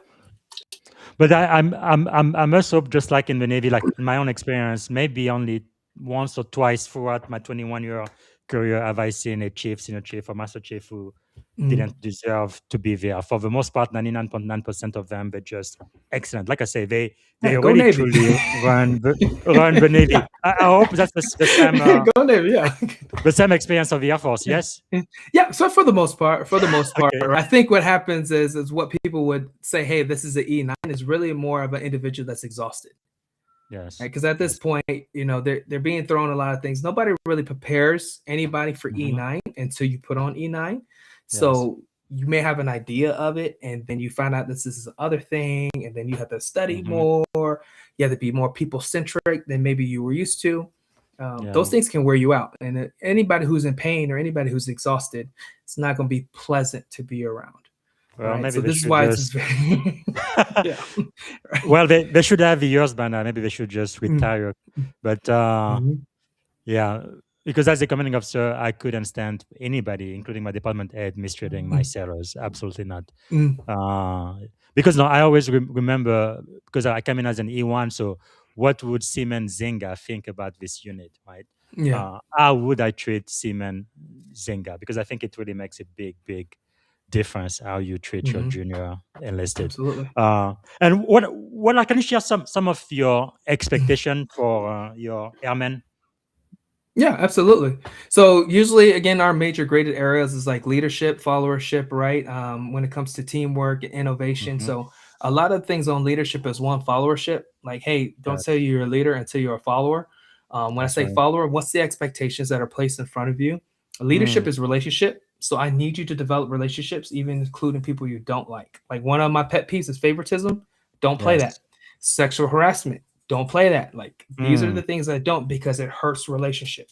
but I must hope, just like in the Navy, like in my own experience, maybe only once or twice throughout my 21-year career have I seen a chief, senior chief, or master chief who didn't deserve to be there. For the most part, 99.9% of them, they're just excellent. Like I say, they Yeah, go really Navy. truly run the Navy. Yeah. I hope that's the same Go Navy. Yeah. the same experience of the Air Force. Yes. Yeah. So for the most part, Okay. I think what happens is what people would say, hey, this is an E9 is really more of an individual that's exhausted. Yes. Right? Because at this Yes. point, they're being thrown a lot of things. Nobody really prepares anybody for Mhm. E9 until you put on E9. Yes. So you may have an idea of it, and then you find out this is the other thing, and then you have to study Mhm. more. You have to be more people centric than maybe you were used to. Yeah. Those things can wear you out, and anybody who's in pain or anybody who's exhausted, it's not going to be pleasant to be around. Well, Right. maybe So they this is should why it's just. very yeah. Right. Well, they should have years by now. Maybe they should just Mm. retire. But Mhm. yeah, because as a commanding officer, I couldn't stand anybody, including my department head, mistreating my sailors. Absolutely not. Mm. Because no, I always remember, because I came in as an E1. So what would Seaman Zinga think about this unit, right? Yeah. How would I treat Seaman Zinga? Because I think it really makes a big difference how you treat your Mhm. junior enlisted. Absolutely. And what can you share some of your expectation for your airmen? Yeah, absolutely. So usually, again, our major graded areas is like leadership, followership, right? When it comes to teamwork and innovation. Mhm. So a lot of things on leadership is one followership. Like, hey, don't say Yes, you're a leader until you're a follower. When I that's say right. follower, what's the expectations that are placed in front of you? Leadership Mm, is relationship. So I need you to develop relationships, even including people you don't like. Like one of my pet peeves is favoritism. Don't play that. yes. Sexual harassment. Don't play that. Like these are Mm, the things I don't because it hurts relationship.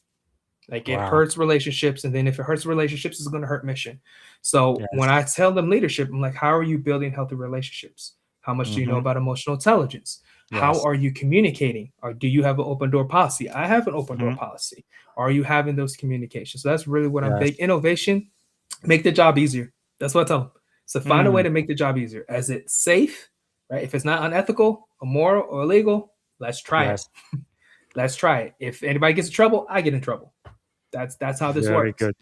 Like it wow. hurts relationships, and then if it hurts relationships, it's going to hurt mission. So when Yes. I tell them leadership, I'm like, how are you building healthy relationships? How much do you know Hmm. about emotional intelligence? How Yes. are you communicating? Or do you have an open door policy? I have an open door Hmm. policy. Are you having those communications? So that's really what I'm Yes. big. Innovation, make the job easier. That's what I tell them. So find a way Mm, to make the job easier. As it's safe, right? If it's not unethical, immoral, or illegal, let's try it. yes. Let's try it. If anybody gets in trouble, I get in trouble. That's how this Very works. good.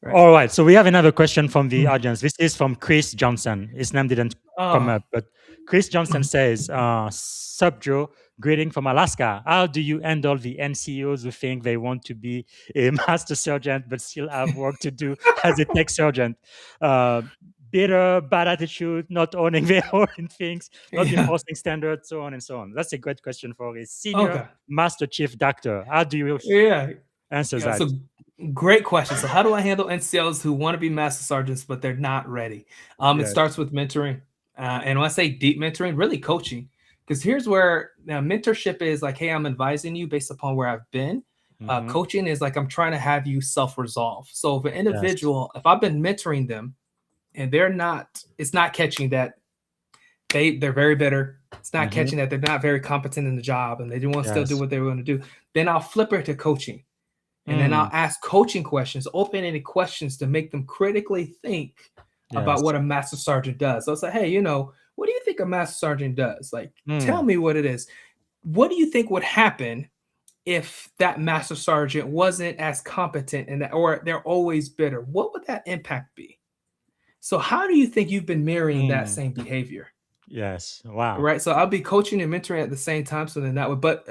Right. All right. So we have another question from the Mm. audience. This is from Chris Johnson. His name didn't come Oh. up, but Chris Johnson says, Sup, Joe, greeting from Alaska. How do you handle the NCOs who think they want to be a master sergeant but still have work to do as a tech sergeant? Uh, Bitter, bad attitude, not owning their own things, not Yeah. enforcing standards, so on and so on. That's a great question for a senior Okay. master chief doctor. How do you Yeah. answer Yeah. that? So great question. So how do I handle NCOs who want to be master sergeants but they're not ready? It Yes. starts with mentoring, and when I say deep mentoring, really coaching. Because here's where now mentorship is like, hey, I'm advising you based upon where I've been. Hmm. Coaching is like I'm trying to have you self-resolve. So if an Yes. individual, if I've been mentoring them, and it's not catching that they're very bitter. It's not catching that they're not very competent in the job and they do want to still do what they want to do. Then I'll flip it to coaching. And then I'll ask coaching questions, open-ended questions to make them critically think about what a master sergeant does. So I'll say, hey, what do you think a master sergeant does? Like, tell me what it is. What do you think would happen if that master sergeant wasn't as competent or they're always bitter? What would that impact be? So how do you think you've been mirroring that same behavior? Yes. Wow. Right. So I'll be coaching and mentoring at the same time. So then that would, but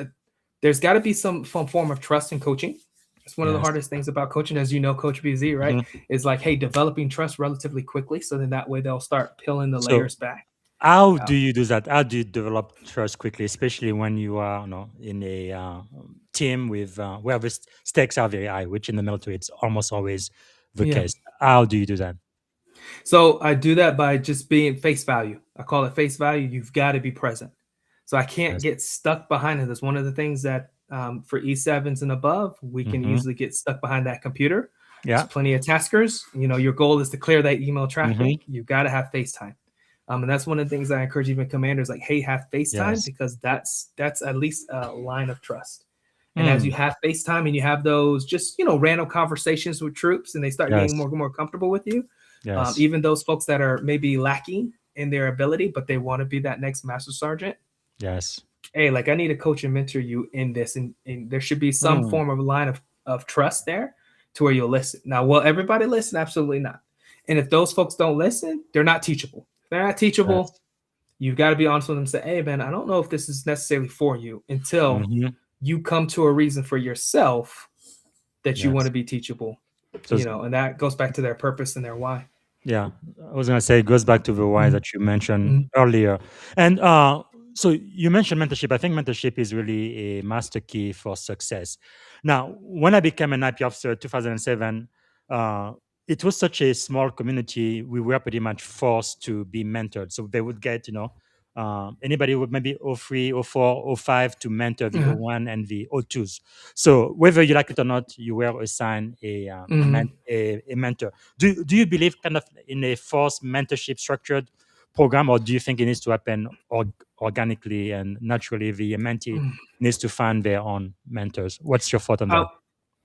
there's got to be some form of trust in coaching. It's one of the hardest things about coaching, as you know, Coach BZ, right? Is like, hey, developing trust relatively quickly. So then that way they'll start peeling the layers back. How do you do that? How do you develop trust quickly, especially when you are in a team with where the stakes are very high, which in the military it's almost always the case. How do you do that? So I do that by just being face value. I call it face value. You've got to be present. So I can't get stuck behind it. That's one of the things that for E7s and above, we can easily get stuck behind that computer. Yeah. There's plenty of taskers. Your goal is to clear that email traffic. You've got to have FaceTime. And that's one of the things I encourage even commanders, like, hey, have FaceTime because that's at least a line of trust. And as you have FaceTime and you have those just, random conversations with troops and they start getting more comfortable with you, even those folks that are maybe lacking in their ability, but they want to be that next master sergeant. Yes. Hey, like I need to coach and mentor you in this. And there should be some form of line of trust there to where you'll listen. Now, will everybody listen? Absolutely not. And if those folks don't listen, they're not teachable. If they're not teachable, you've got to be honest with them and say, hey, man, I don't know if this is necessarily for you until you come to a reason for yourself that you want to be teachable, so, and that goes back to their purpose and their why. Yeah, I was going to say it goes back to the why that you mentioned earlier. And so you mentioned mentorship. I think mentorship is really a master key for success. Now, when I became an IP officer in 2007, it was such a small community. We were pretty much forced to be mentored. So they would get, anybody with maybe 03, 04, 05 to mentor the 01 and the 02s. So whether you like it or not, you were assigned a mentor. Do you believe kind of in a forced mentorship structured program, or do you think it needs to happen organically and naturally? The mentee needs to find their own mentors. What's your thought on that?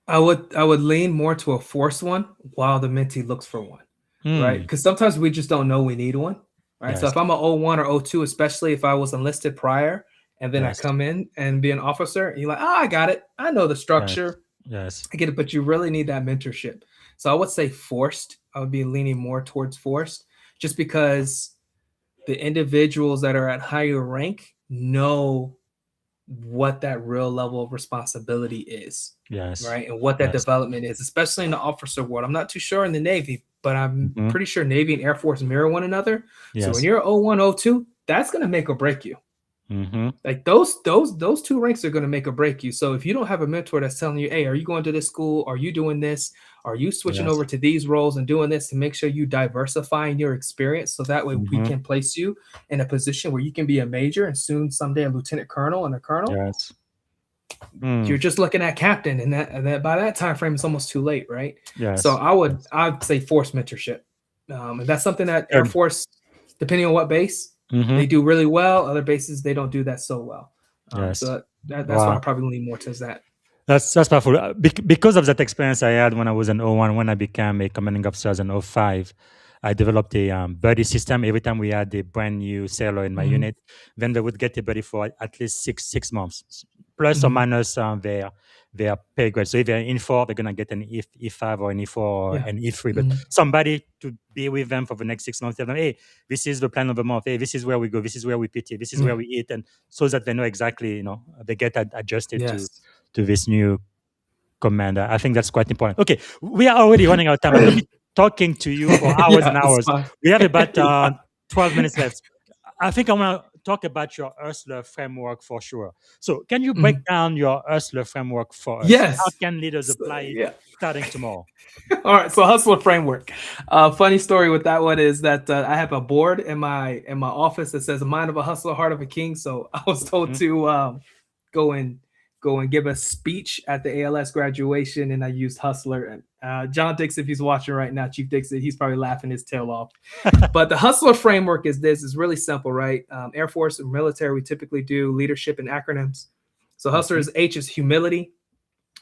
I would lean more to a forced one while the mentee looks for one, right? Because sometimes we just don't know we need one, right? So if I'm a 01 or 02, especially if I was enlisted prior, and then I come in and be an officer, and you're like, I got it. I know the structure. Yes. I get it, but you really need that mentorship. So I would say forced. I would be leaning more towards forced, just because the individuals that are at higher rank know what that real level of responsibility is. Yes. Right. And what that development is, especially in the officer world. I'm not too sure in the Navy, but I'm pretty sure Navy and Air Force mirror one another. Yes. So when you're 01, 02, that's going to make or break you. Like those two ranks are going to make or break you. So if you don't have a mentor that's telling you, hey, are you going to this school? Are you doing this? Are you switching over to these roles and doing this to make sure you diversifying your experience? So that way we can place you in a position where you can be a major and soon someday a lieutenant colonel and a colonel. Yes. You're just looking at captain, and that by that time frame it's almost too late, right? Yes. So I'd say forced mentorship. And that's something that Air Force, depending on what base, they do really well. Other bases, they don't do that so well. So that's why I probably lean more towards that. That's powerful. Because of that experience I had when I was in 01, when I became a commanding officer in 05, I developed a buddy system. Every time we had a brand new sailor in my unit, then they would get a buddy for at least six months, plus or minus their pay grade. So if they're in 4, they're going to get an E5 or an E4 or an E3. But somebody to be with them for the next 6 months, tell them, hey, this is the plan of the month. Hey, this is where we go. This is where we PT. This is where we eat. And so that they know exactly, they get adjusted to this new commander. I think that's quite important. Okay, we are already running out of time. I'm going to be talking to you for hours and hours. We have about 12 minutes left. I think I want to talk about your URSLA framework for sure. So can you break down your URSLA framework for us? Yes. How can leaders apply it starting tomorrow? All right, so hustler framework. Funny story with that one is that I have a board in my office that says "Mind of a hustler, heart of a king." So I was told to go and go and give a speech at the ALS graduation, and I used Hustler. And John Dixon, if he's watching right now, Chief Dixon, he's probably laughing his tail off. But the Hustler framework is this. It's really simple, right? Air Force and military, we typically do leadership and acronyms. So Hustler is H is humility,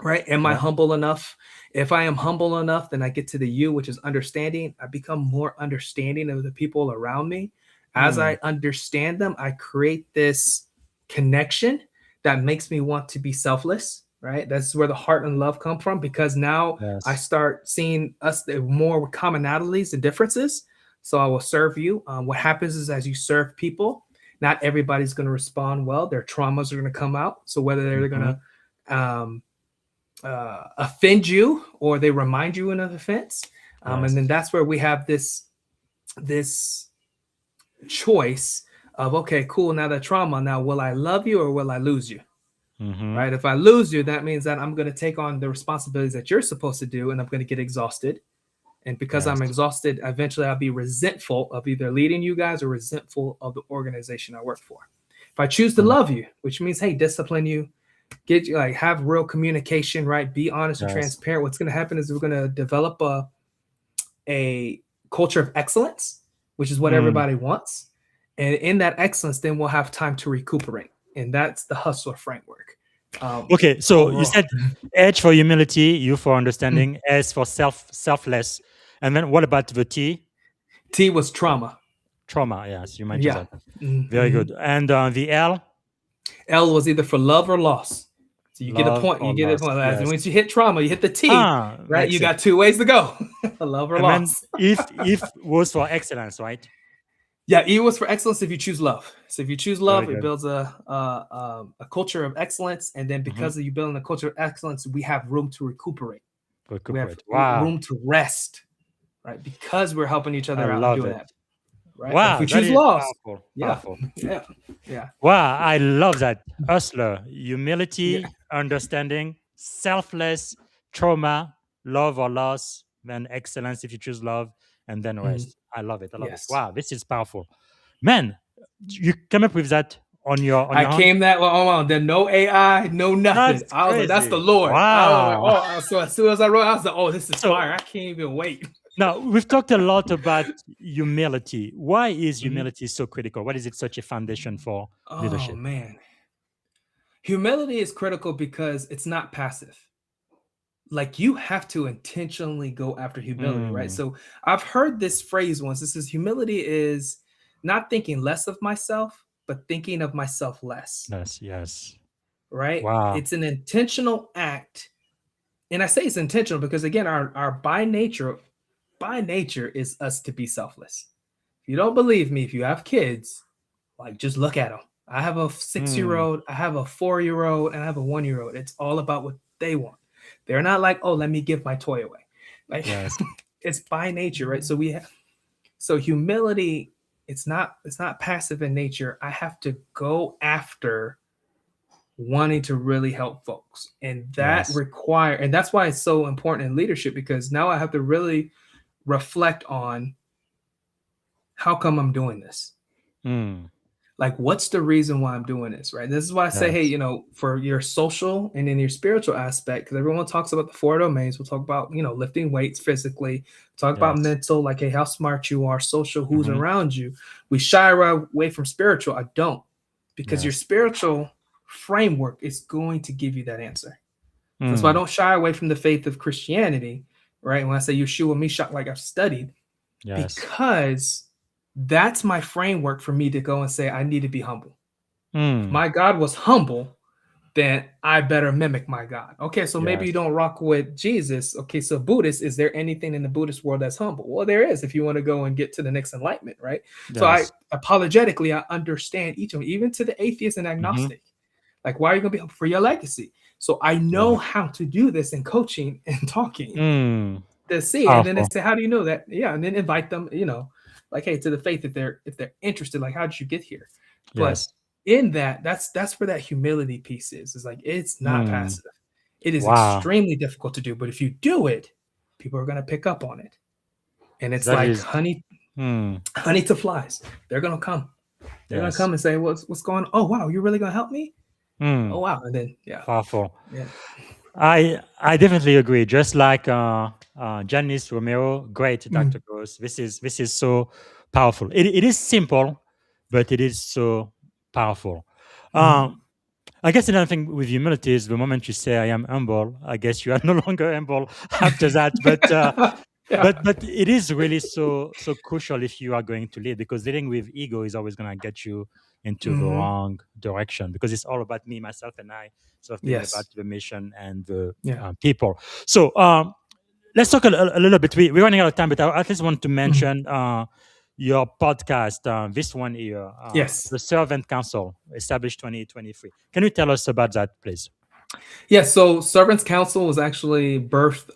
right? Am I humble enough? If I am humble enough, then I get to the U, which is understanding. I become more understanding of the people around me. As I understand them, I create this connection that makes me want to be selfless, right? That's where the heart and love come from, because now I start seeing us more commonalities and differences. So I will serve you. What happens is, as you serve people, not everybody's going to respond well. Their traumas are going to come out. So whether they're going to offend you or they remind you of an offense, and then that's where we have this choice of, okay, cool, now that trauma, now will I love you or will I lose you? Right? If I lose you, that means that I'm going to take on the responsibilities that you're supposed to do, and I'm going to get exhausted. And because I'm exhausted, eventually I'll be resentful of either leading you guys or resentful of the organization I work for. If I choose to love you, which means, hey, discipline you, get you, like, have real communication, right? Be honest and transparent. What's going to happen is we're going to develop a culture of excellence, which is what everybody wants. And in that excellence, then we'll have time to recuperate. And that's the Hustler framework. Okay, so overall, you said H for humility, U for understanding, S for selfless. And then what about the T? T was trauma. Trauma, yes, you mentioned that. Very good. And the L? L was either for love or loss. So you get a point. You get a point. And once you hit trauma, you hit the T, right? You got two ways to go. Love or and loss. If was for excellence, right? Yeah, E was for excellence if you choose love. So if you choose love, it builds a culture of excellence. And then because of you building a culture of excellence, we have room to recuperate. We have room to rest, right? Because we're helping each other out and doing that. Right? Wow, if we choose loss, powerful. Yeah. Wow, I love that. Hustler, humility, understanding, selfless, trauma, love or loss, then excellence if you choose love, and then rest. I love it. I love it. Wow, this is powerful. Man, you come up with that on your own? I came that well. Then no AI, no nothing. I was like, that's the Lord. Wow. So as soon as I wrote, I was like, oh, this is fire. I can't even wait. Now, we've talked a lot about humility. Why is humility so critical? What is it such a foundation for leadership? Oh, man. Humility is critical because it's not passive. Like, you have to intentionally go after humility, right? So I've heard this phrase once. This is humility is not thinking less of myself, but thinking of myself less. Yes. Right? Wow. It's an intentional act. And I say it's intentional because, again, our by nature is us to be selfless. If you don't believe me, if you have kids, like, just look at them. I have a 6-year-old, I have a 4-year-old, and I have a 1-year-old. It's all about what they want. They're not like, oh, let me give my toy away. Like, it's by nature, right? So humility, it's not passive in nature. I have to go after wanting to really help folks. And that and that's why it's so important in leadership, because now I have to really reflect on how come I'm doing this. Like, what's the reason why I'm doing this, right? This is why I say, hey, for your social and in your spiritual aspect, because everyone talks about the 4 domains. We'll talk about, lifting weights physically, talk about mental, like, hey, how smart you are, social, who's around you. We shy away from spiritual. I don't, because your spiritual framework is going to give you that answer. That's why I don't shy away from the faith of Christianity, right? When I say Yeshua, Meshach, like I've studied, because that's my framework for me to go and say, I need to be humble. If my God was humble, then I better mimic my God. Okay, so maybe you don't rock with Jesus. Okay, so Buddhist, is there anything in the Buddhist world that's humble? Well, there is, if you want to go and get to the next enlightenment, right? So I apologetically, I understand each of them, even to the atheist and agnostic. Like, why are you going to be humble? For your legacy. So I know how to do this in coaching and talking to see. And then they say, how do you know that? Yeah, and then invite them, like, hey, to the faith, if they're interested, like, how did you get here? But in that's where that humility piece is. It's like, it's not passive. It is extremely difficult to do, but if you do it, people are going to pick up on it. And it's honey to flies. They're going to come. They're going to come and say, what's going on? Oh, wow, you're really going to help me? Mm, Oh wow, and then yeah, powerful. yeah. I definitely agree. Just like Janice Romero, great Mm, Dr. Groce. This is so powerful. It is simple, but it is so powerful. mhm. Um, I guess another thing with humility is the moment you say I am humble, I guess you are no longer humble after that. Yeah. But it is really so crucial if you are going to lead, because dealing with ego is always going to get you into the Hmm. wrong direction, because it's all about me, myself, and I, sort of thing, about Yes. the mission and the Yeah. people. So let's talk a little bit. We're running out of time, but I at least want to Mhm. mention your podcast, this one here, Yes. the Servant Council, established 2023. Can you tell us about that, please? Yes. So Servants Council was actually birthed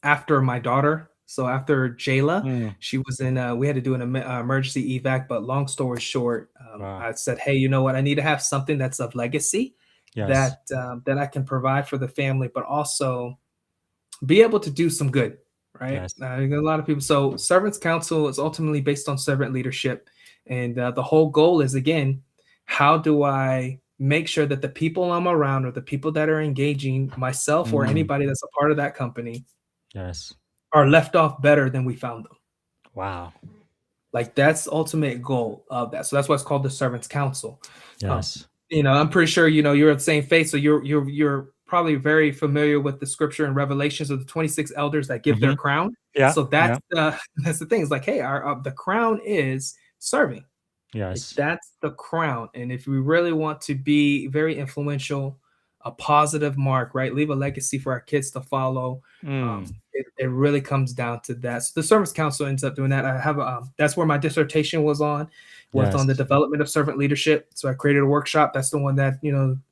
after my daughter. So after Jayla, Mm, she was in. We had to do an emergency evac. But long story short, wow. I said, "Hey, you know what? I need to have something that's of legacy Yes. that I can provide for the family, but also be able to do some good." Right? Yes. You got a lot of people. So Servants Council is ultimately based on servant leadership, and the whole goal is, again, how do I make sure that the people I'm around or the people that are engaging myself or Mm, anybody that's a part of that company yes. are left off better than we found them. Wow. Like that's the ultimate goal of that. So that's why it's called the Servants Council. Um, Yes. I'm pretty sure you're of the same faith, so you're probably very familiar with the scripture and Revelations of the 26 elders that give their Hmm. crown. Yeah. So Yeah. that's the that's the thing. It's like, hey, our the crown is serving. Like Yes. that's the crown. And if we really want to be very influential, a positive mark, right? Leave a legacy for our kids to follow. Mm, It really comes down to that. So the Service Council ends up doing that. I have that's where my dissertation was on the yes. development of servant leadership. So I created a workshop. That's the one that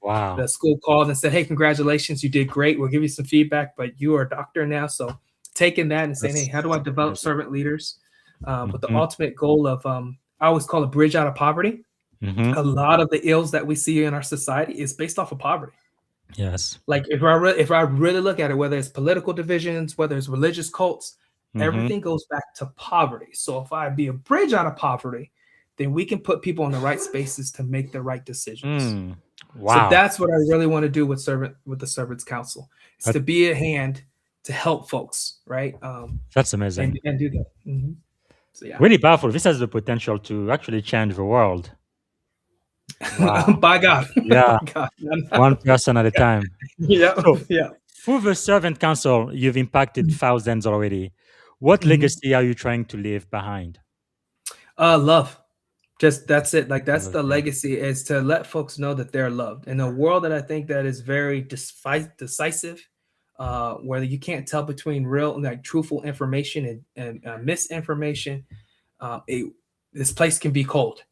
Wow. the school called and said, "Hey, congratulations, you did great. We'll give you some feedback, but you are a doctor now." So taking that and saying, "Hey, That's how do I develop amazing. servant leaders?" With the Hmm. ultimate goal of I always call it bridge out of poverty. Hmm. A lot of the ills that we see in our society is based off of poverty. Yes. Like if I really look at it, whether it's political divisions, whether it's religious cults, Hmm. everything goes back to poverty. So if I be a bridge out of poverty, then we can put people in the right spaces to make the right decisions. Mm, So wow. that's what I really want to do with the Servants Council. It's That, to be a hand to help folks, right? that's And amazing. and do that. Mhm. So yeah, Really powerful. This has the potential to actually change the world. Wow. by God, by Yeah. God, One person at a time. yeah, So, yeah. through the Servant Council, you've impacted thousands already. What Mhm. legacy are you trying to leave behind? Love. Just that's it. Like that's Love, the yeah. legacy is to let folks know that they're loved in a world that I think that is very decisive, where you can't tell between real like truthful information and misinformation. It, this place can be cold,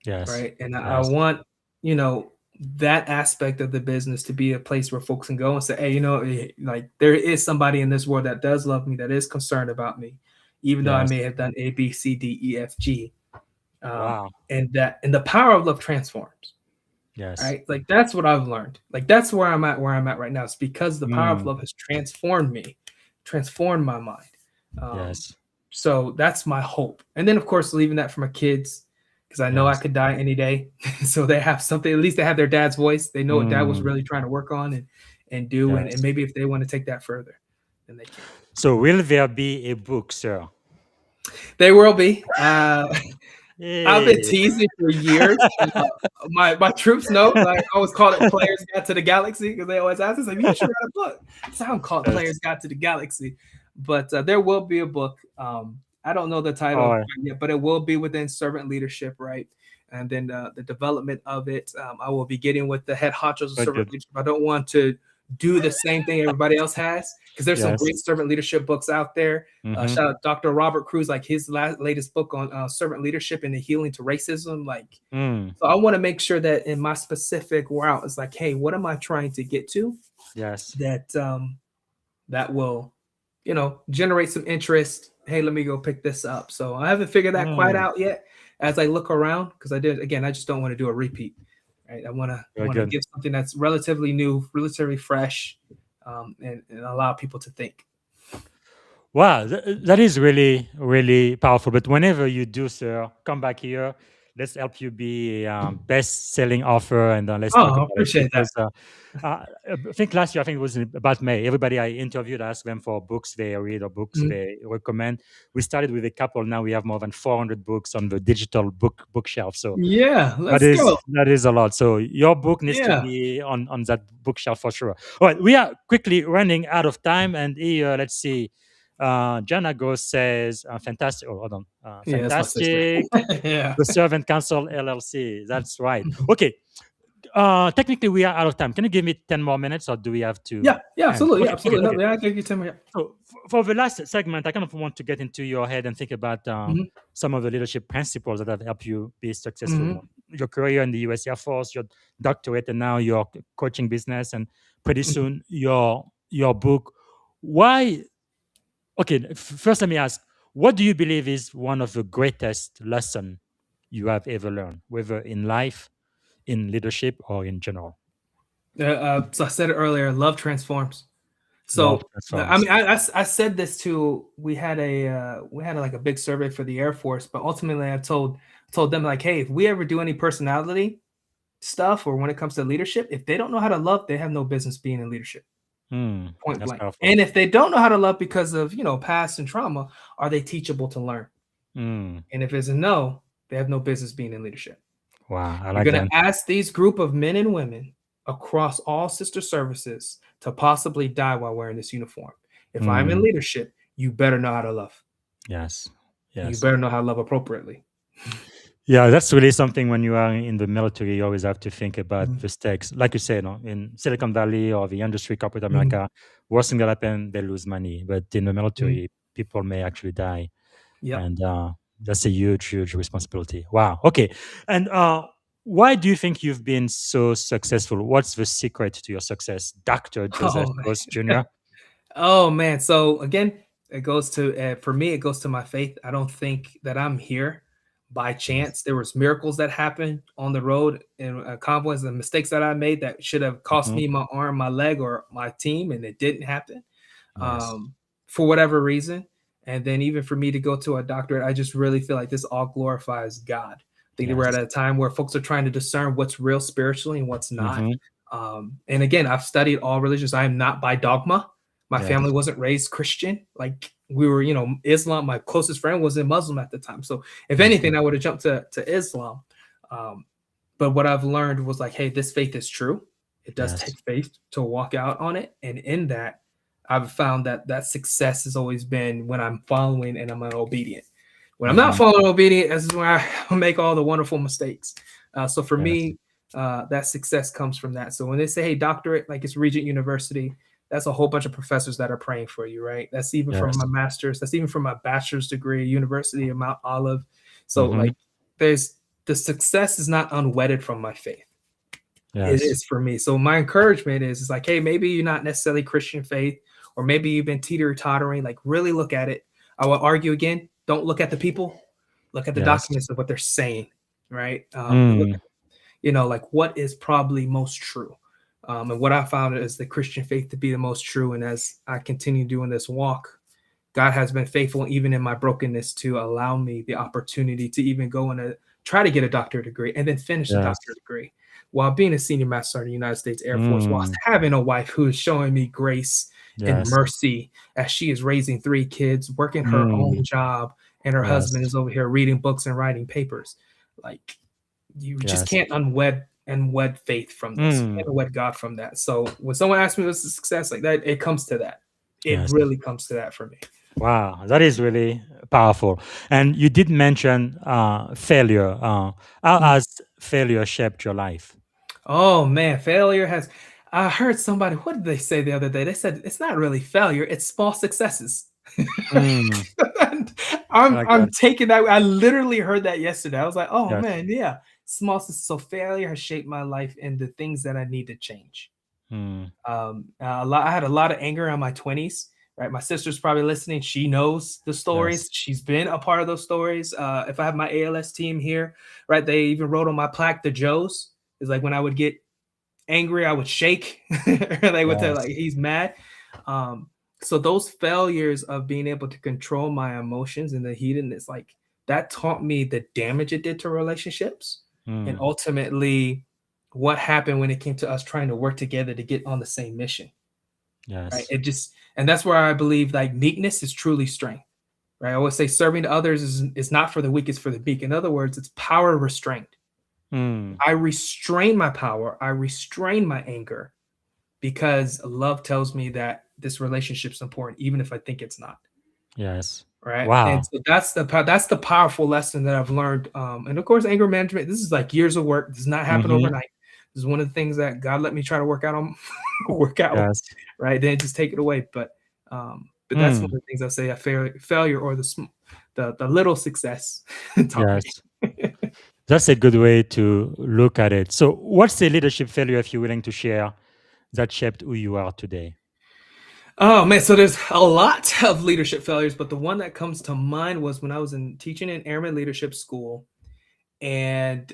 Yes. right? And I Yes. want you know that aspect of the business to be a place where folks can go and say, hey, like there is somebody in this world that does love me, that is concerned about me, even though I Yes. may have done A, B, C, D, E, F, G, Wow. and the power of love transforms, Yes. right? Like that's what I've learned. Like that's where I'm at right now. It's because the power of Mm, love has transformed me, transformed my mind. um, yes. so that's my hope, and then of course leaving that for my kids, because I know I Yes. could die any day. So they have something, at least they have their dad's voice, they know what dad was Mm, really trying to work on and do, and yes. maybe if they want to take that further, then they can. So, will there be a book, sir? They will be. I've been Hey. teasing for years. My troops know. Like, I always call it Player's Guide to the Galaxy because they always ask us, like, "You should write a book." So I don't call it Yes. Player's Guide to the Galaxy, but there will be a book. I don't know the title Oh, yet, but it will be within servant leadership, right? And then the development of it, I will be getting with the head honchos of so servant good. leadership. I don't want to do the same thing everybody else has because there's some Yes. great servant leadership books out there. Mm-hmm. Shout out Dr. Robert Cruz, like his latest book on servant leadership and the healing to racism. Like, Mm, so I want to make sure that in my specific route, it's like, hey, what am I trying to get to yes. that that will, generate some interest. Hey, let me go pick this up. So I haven't figured that quite Mm, out yet. As I look around, because I just don't want to do a repeat. Right, I very want to good. give something that's relatively new, relatively fresh, and allow people to think. Wow, that is really, really powerful. But whenever you do, sir, come back here. let's help you be a best-selling author, and let's talk Oh, I about it. appreciate that. Because I think last year, I think it was about May, everybody I interviewed asked them for books they read or books Mhm. they recommend. We started with a couple. Now we have more than 400 books on the digital bookshelf. So Yeah, that let's is go. that is a lot. So your book needs to Yeah. be on that bookshelf for sure. All right, we are quickly running out of time, and here, let's see. Jana Groce says, "Fantastic! Oh, hold on, Yeah, that's my sister. fantastic." Yeah. The Servant Council LLC. That's right. Okay. Technically, we are out of time. Can you give me 10 more minutes, or do we have to Yeah, end? absolutely. Yeah, Okay, okay, absolutely. No, okay. yeah, I give you 10 minutes. So for the last segment, I kind of want to get into your head and think about Mhm. some of the leadership principles that have helped you be successful. Mhm. Your career in the US Air Force, your doctorate, and now your coaching business, and pretty Mhm. soon your book. Why? Okay, first let me ask: what do you believe is one of the greatest lesson you have ever learned, whether in life, in leadership, or in general? So I said it earlier, love transforms. Love So I transforms. mean, I said this to we had like a big survey for the Air Force, but ultimately I told them like, hey, if we ever do any personality stuff or when it comes to leadership, if they don't know how to love, they have no business being in leadership. Point That's blank. powerful. And if they don't know how to love because of past and trauma, are they teachable to learn? Mm. And if it's a no, they have no business being in leadership. Wow, I You're like going that. to ask these group of men and women across all sister services to possibly die while wearing this uniform. If I'm in Mm. leadership, you better know how to love. Yes. You Yes. better know how to love appropriately. Yeah, that's really something when you are in the military, you always have to think about Mhm. the stakes. Like you said, no, in Silicon Valley or the industry, corporate Mhm. America, worst thing that happen, they lose money. But in the Mhm. military, people may actually die. Yep. And that's a huge, huge responsibility. Wow. Okay. And why do you think you've been so successful? What's the secret to your success, Dr. Joseph Oh, Groce Jr.? oh man. So again, it goes to for me, it goes to my faith. I don't think that I'm here by Yes. chance. There was miracles that happened on the road and convoys and mistakes that I made that should have cost Mhm. me my arm, my leg, or my team, and it didn't happen Yes. for whatever reason. And then even for me to go to a doctorate, I just really feel like this all glorifies God. I think that we're at Yes. a time where folks are trying to discern what's real spiritually and what's not. Hmm. And again, I've studied all religions. I am not by dogma. My family Yes. wasn't raised Christian. Like we were, Islam. My closest friend was a Muslim at the time. So if anything, I would have jumped to Islam. Um, but what I've learned was like, hey, this faith is true. It does Yes. take faith to walk out on it. And in that, I've found that success has always been when I'm following and I'm obedient. When I'm not Hmm. following obedient, this is where I make all the wonderful mistakes. So for Yes. me, that success comes from that. So when they say, hey, doctorate, like it's Regent University, that's a whole bunch of professors that are praying for you, right? That's even from Yes. my master's, that's even from my bachelor's degree, University of Mount Olive. So Hmm. like there's the success is not unwedded from my faith. It Yes. is for me. So my encouragement is like, hey, maybe you're not necessarily Christian faith, or maybe you've been teeter-tottering, like really look at it. I will argue again, don't look at the people, look at the Yes. documents of what they're saying, right? Look Mm. like what is probably most true. And what I found is the Christian faith to be the most true. And as I continue doing this walk, God has been faithful even in my brokenness to allow me the opportunity to even go and try to get a doctorate degree and then finish a Yes. doctorate degree while being a senior master sergeant in the United States Air Force, whilst Mm. having a wife who is showing me grace and Yes. mercy as she is raising 3 kids, working her own Mm. job, and her Yes. husband is over here reading books and writing papers. Like you just Yes. can't unwed faith from this. You Mm. can't unwed God from that. So when someone asks me what's the success like that, it comes to that. It Yes. really comes to that for me. Wow, that is really powerful. And you did mention failure. How Mm. has failure shaped your life? Oh man, failure has. I heard somebody. What did they say the other day? They said it's not really failure; it's small successes. Mm. And I I'm like I'm that. taking that. I literally heard that yesterday. I was like, oh Yes. man, yeah, small. So failure has shaped my life and the things that I need to change. Mm. I had a lot of anger in my 20s. Right, my sister's probably listening. She knows the Yes. stories. She's been a part of those stories. If I have my ALS team here, right, they even wrote on my plaque the Joes. Is like when I would get angry, I would shake. They would tell like Yes. he's mad. So those failures of being able to control my emotions and the heatedness, like that taught me the damage it did to relationships, and Mm. ultimately what happened when it came to us trying to work together to get on the same mission. Right. Yes. It just, and that's where I believe like meekness is truly strength. Right. I always say serving to others is not for the weak, it's for the meek. In other words, it's power restraint. Mm. I restrain my power, I restrain my anger because love tells me that this relationship's important, even if I think it's not. Yes. Right. And Wow. so that's the powerful lesson that I've learned. And of course, anger management, this is like years of work. This does not happen Mm-hmm. overnight. This is one of the things that God let me try to work out on, work out. Yes. Right. Then just take it away. But that's one Mm. of the things I say, a failure or the little success taught me. Yes. That's a good way to look at it. So, what's the leadership failure, if you're willing to share, that shaped who you are today? Oh man, so there's a lot of leadership failures, but the one that comes to mind was when I was teaching in airman leadership school, and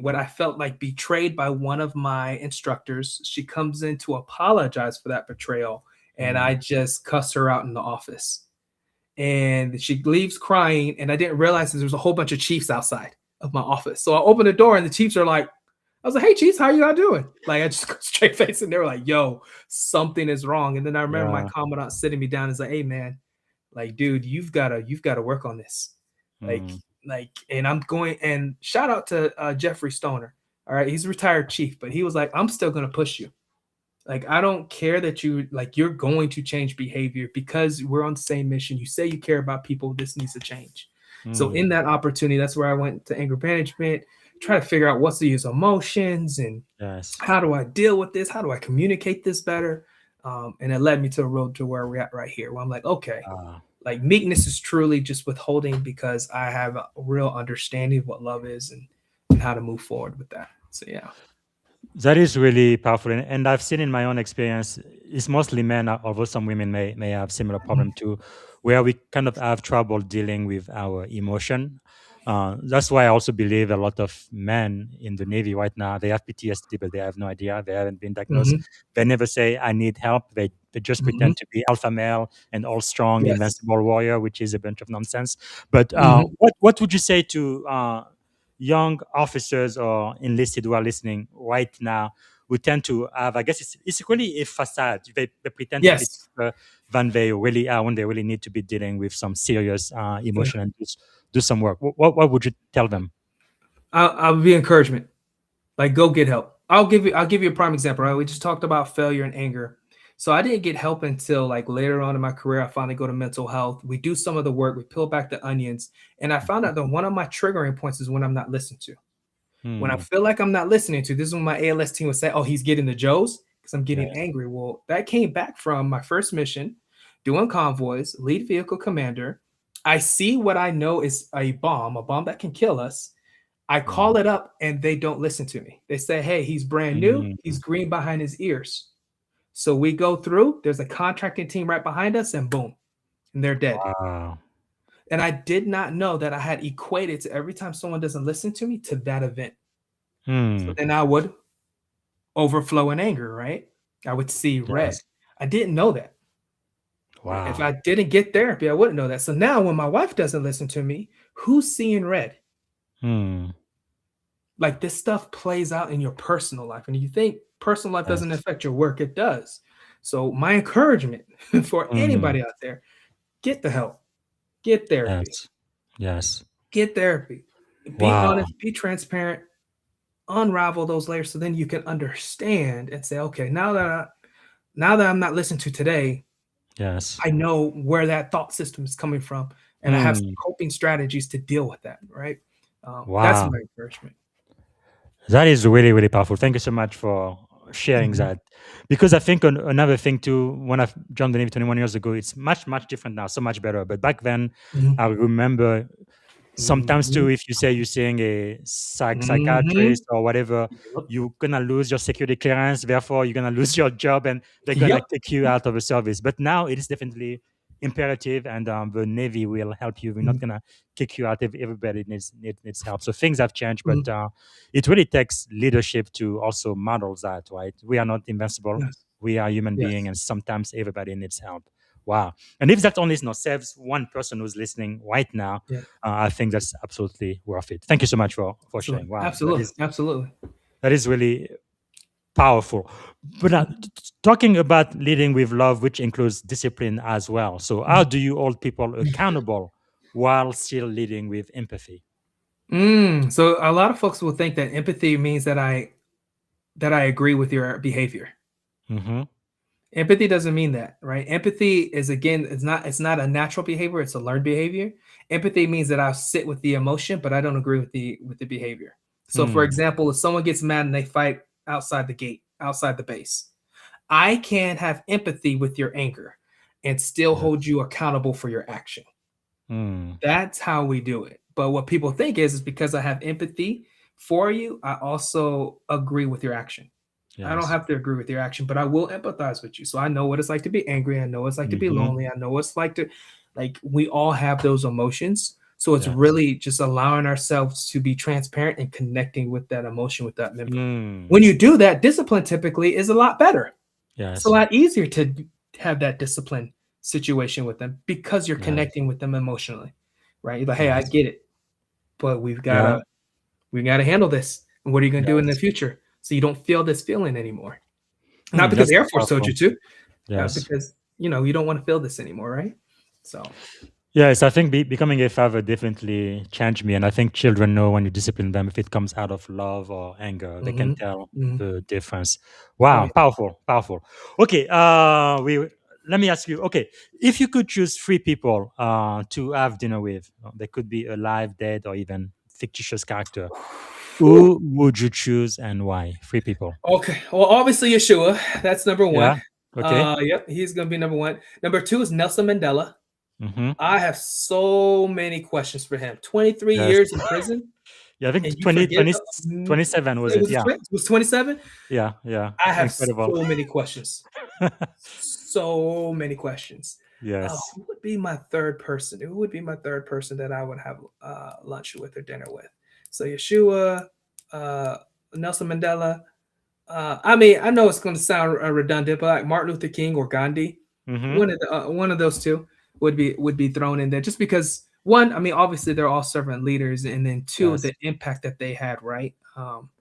what I felt like betrayed by one of my instructors. She comes in to apologize for that betrayal, and Mm. I just cuss her out in the office. And she leaves crying, and I didn't realize that there was a whole bunch of chiefs outside of my office. So I open the door, and the chiefs are like, I was like, "Hey, chiefs, how you all doing?" Like I just go straight face, and they were like, "Yo, something is wrong." And then I remember my Yeah. commandant sitting me down and like, "Hey, man, like, dude, you've got to work on this." Like, Mm. and I'm going, and shout out to Jeffrey Stoner. All right, he's a retired chief, but he was like, "I'm still gonna push you. Like, I don't care that you're going to change behavior because we're on the same mission. You say you care about people. This needs to change." So in Mm. that opportunity, that's where I went to anger management, try to figure out what's to use emotions and Yes. how do I deal with this? How do I communicate this better? And it led me to the road to where we're at right here, where I'm like, okay, Ah. like meekness is truly just withholding because I have a real understanding of what love is and how to move forward with that. So yeah. That is really powerful, and I've seen in my own experience, it's mostly men, although some women may have similar problem too, where we kind of have trouble dealing with our emotion. That's why I also believe a lot of men in the Navy right now, they have PTSD, but they have no idea. They haven't been diagnosed. Mm-hmm. They never say, "I need help." They just Mm-hmm. pretend to be alpha male and all strong, Yes. invincible warrior, which is a bunch of nonsense. But Mm-hmm. what would you say to young officers or enlisted who are listening right now, who tend to have, I guess it's really a facade. They pretend to be Yes. tougher than they really are when they really need to be dealing with some serious emotion and do some work. What would you tell them? I'll be encouragement. Like, go get help. I'll give you a prime example, right? We just talked about failure and anger. So I didn't get help until like later on in my career. I finally go to mental health. We do some of the work, we peel back the onions. And I found out that one of my triggering points is when I'm not listened to. When I Hmm. feel like I'm not listening to, this is when my ALS team would say, "Oh, he's getting the Joes because I'm getting Yes. angry." Well, that came back from my first mission, doing convoys, lead vehicle commander. I see what I know is a bomb that can kill us. I Hmm. call it up and they don't listen to me. They say, "Hey, he's brand new. Hmm. He's green behind his ears." So we go through, there's a contracting team right behind us, and boom, and they're dead. Wow. And I did not know that I had equated to every time someone doesn't listen to me to that event. So Hmm. then I would overflow in anger, right? I would see red. Yes. I didn't know that. Right? If Wow. I didn't get therapy, I wouldn't know that. So now when my wife doesn't listen to me, who's seeing red? Hmm. Like this stuff plays out in your personal life. And you think personal life doesn't Yes. affect your work, it does. So my encouragement for Hmm. anybody out there, get the help, get therapy, Yes. Yes. get therapy. Be Wow. honest, be transparent, unravel those layers so then you can understand and say, okay, now that I'm not listening to today, Yes. I know where that thought system is coming from, and I have some Hmm. coping strategies to deal with that. Right? That's Wow. my encouragement. That is really, really powerful. Thank you so much for sharing Mhm, that. Because I think another thing too, when I joined the Navy 21 years ago, it's much, much different now, so much better. But back then, mhm, I remember sometimes too, mhm, if you say you're seeing a mhm. psychiatrist or whatever, Yep. you're gonna lose your security clearance. Therefore, you're gonna lose your job, and they're gonna Yep. kick you out of the service. But now it is definitely imperative, and the Navy will help you. We're not Mhm, gonna kick you out if everybody needs help. So things have changed, but mhm. it really takes leadership to also model that. Right? We are not invincible. Yes. We are human beings, Yes. and sometimes everybody needs help. Wow. And if that only saves one person who's listening right now, Yeah. I think that's absolutely worth it. Thank you so much for sharing. Wow. Absolutely. That is really powerful. But talking about leading with love, which includes discipline as well. So how do you hold people accountable while still leading with empathy? So a lot of folks will think that empathy means that I agree with your behavior. Mm-hmm. Empathy doesn't mean that, right? Empathy is, again, it's not a natural behavior, it's a learned behavior. Empathy means that I'll sit with the emotion, but I don't agree with the behavior. So for example, if someone gets mad and they fight outside the gate, outside the base, I can have empathy with your anger and still hold you accountable for your action. That's how we do it. But what people think is because I have empathy for you, I also agree with your action. Yes. I don't have to agree with your action, but I will empathize with you. So I know what it's like to be angry. I know what it's like to be lonely. I know what it's like to, we all have those emotions. So it's really just allowing ourselves to be transparent and connecting with that emotion, with that member. When you do that, discipline typically is a lot better. Yes. It's a lot easier to have that discipline situation with them because you're connecting with them emotionally, right? You're like, hey, I get it, but we've got to handle this. And what are you going to do in the future? So you don't feel this feeling anymore. Not because the Air Force told you to, because you don't want to feel this anymore, right? So yes, I think becoming a father definitely changed me, and I think children know when you discipline them if it comes out of love or anger. They can tell the difference. Wow, powerful. Okay, let me ask you. Okay, if you could choose 3 people to have dinner with, they could be alive, dead, or even fictitious character. Who would you choose and why? 3 people. Okay. Well, obviously Yeshua. That's number 1. Yeah. Okay. Yep, he's gonna be number 1. Number 2 is Nelson Mandela. I have so many questions for him. 23 years in prison. Yeah, I think And 27 was it? Yeah. Was 27? Yeah. I have Incredible. so many questions. So many questions. Yes. Who would be my third person? Who would be my third person that I would have lunch with or dinner with? So Yeshua, Nelson Mandela. I mean, I know it's going to sound redundant, but like Martin Luther King or Gandhi, one of those two would be thrown in there, just because, one, I mean, obviously they're all servant leaders, and then 2, the impact that they had, right?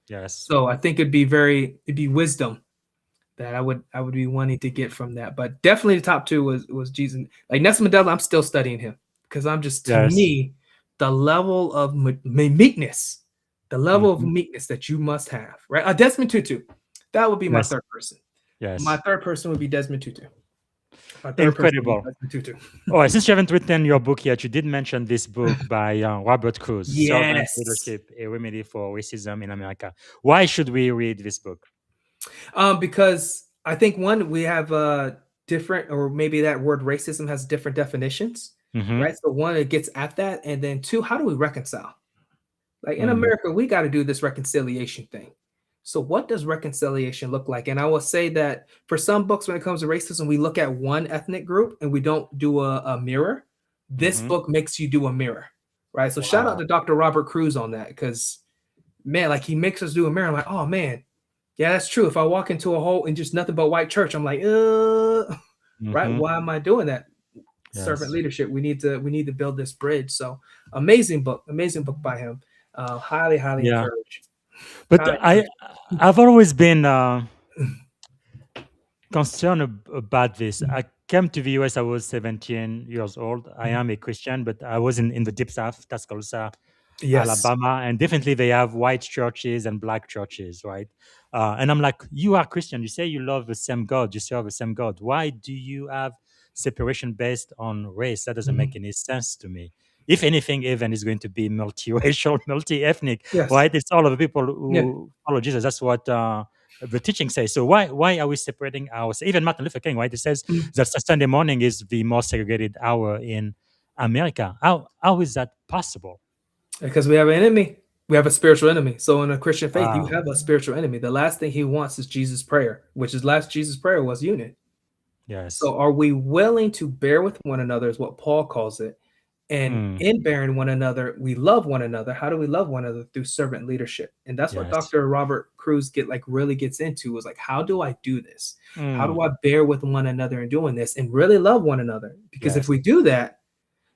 Yes. So I think it'd be wisdom that I would be wanting to get from that. But definitely the top 2 was Jesus. Like Nelson Mandela, I'm still studying him because I'm just, to me, the level of meekness, that you must have, right? Desmond Tutu, that would be my third person. Yes. My third person would be Desmond Tutu. Incredible. All right, since you haven't written your book yet, you did mention this book by Robert Cruz, Servant Leadership, A Remedy for Racism in America. Why should we read this book? Because I think, one, we have different, or maybe that word racism has different definitions, right? So one, it gets at that, and then 2, how do we reconcile? Like in America, we got to do this reconciliation thing. So what does reconciliation look like? And I will say that for some books, when it comes to racism, we look at one ethnic group and we don't do a mirror. This book makes you do a mirror, right? So shout out to Dr. Robert Cruz on that, because, man, like, he makes us do a mirror. I'm like, oh man, yeah, that's true. If I walk into a hole and just nothing but white church, I'm like, right? Why am I doing that? Servant leadership. We need to build this bridge. So amazing book by him. Highly encouraged. But I've always been concerned about this. I came to the US, I was 17 years old. I am a Christian, but I was in the Deep South, Tuscaloosa, Alabama, and definitely they have white churches and black churches, right? And I'm like, you are Christian. You say you love the same God. You serve the same God. Why do you have separation based on race? That doesn't make any sense to me. If anything, even is going to be multiracial, multi-ethnic, right? It's all of the people who follow Jesus. That's what the teaching says. So why are we separating ours? Even Martin Luther King, right? It says that Sunday morning is the most segregated hour in America. How is that possible? Because we have an enemy. We have a spiritual enemy. So in a Christian faith, you have a spiritual enemy. The last thing he wants is Jesus' prayer, which is Jesus' prayer was unity. Yes. So are we willing to bear with one another, is what Paul calls it, And Mm. in bearing one another, we love one another. How do we love one another? Through servant leadership. And that's what Yes. Dr. Robert Cruz really gets into, is like, how do I do this? How Mm. do I bear with one another in doing this and really love one another? Because if Yes. we do that,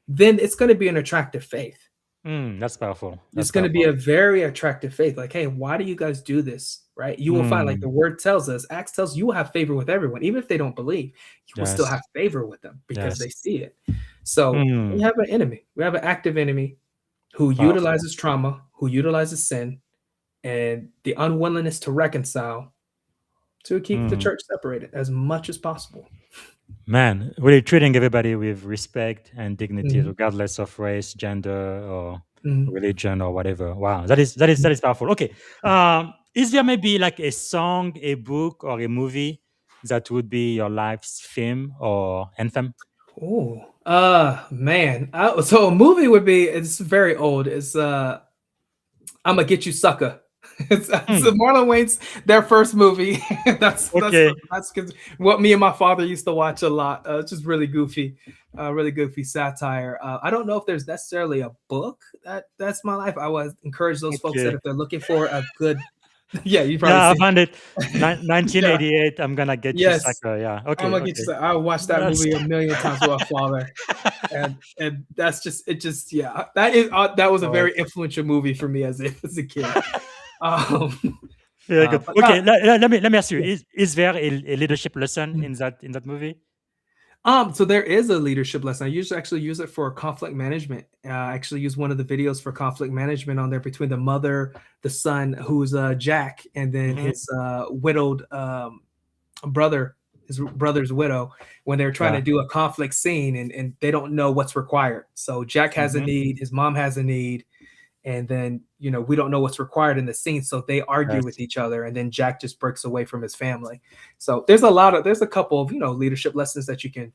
then it's going to be an attractive faith. That's powerful. It's going to be a very attractive faith. Like, hey, why do you guys do this? Right? You will find, like the word tells us, Acts tells you will have favor with everyone. Even if they don't believe, you will still Yes. have favor with them because Yes. they see it. So we have an enemy. We have an active enemy who Powerful. utilizes trauma, who utilizes sin, and the unwillingness to reconcile to keep the church separated as much as possible. Man, really treating everybody with respect and dignity, Mhm. regardless of race, gender, or Mhm. religion, or whatever. Wow, that is powerful. Okay, is there maybe like a song, a book, or a movie that would be your life's theme or anthem? Oh, man. So a movie would be, it's very old. It's I'ma Get You Sucker. It's Marlon Wayne's their first movie. that's Okay. that's what me and my father used to watch a lot. It's just really goofy satire. I don't know if there's necessarily a book that's my life. I would encourage those folks that Okay. if they're looking for a good, yeah, you probably Yeah, I seen found it. Yeah. 1988. I'm gonna get you, Yes. sucker. Yeah. Okay. I'm gonna Okay. get you. I watched that That's- movie a million times with my father, and that's just it. Just yeah, that was a very influential movie for me as a kid. Very good. But Okay, no, let me ask you: yeah. is there a leadership lesson in that movie? So there is a leadership lesson. I usually actually use it for conflict management. I actually use one of the videos for conflict management on there between the mother, the son, who's Jack, and then his widowed brother, his brother's widow, when they're trying Yeah. to do a conflict scene and they don't know what's required. So Jack has a need, his mom has a need, and then we don't know what's required in the scene, so they argue Yes. with each other, and then Jack just breaks away from his family. So there's a couple of leadership lessons that you can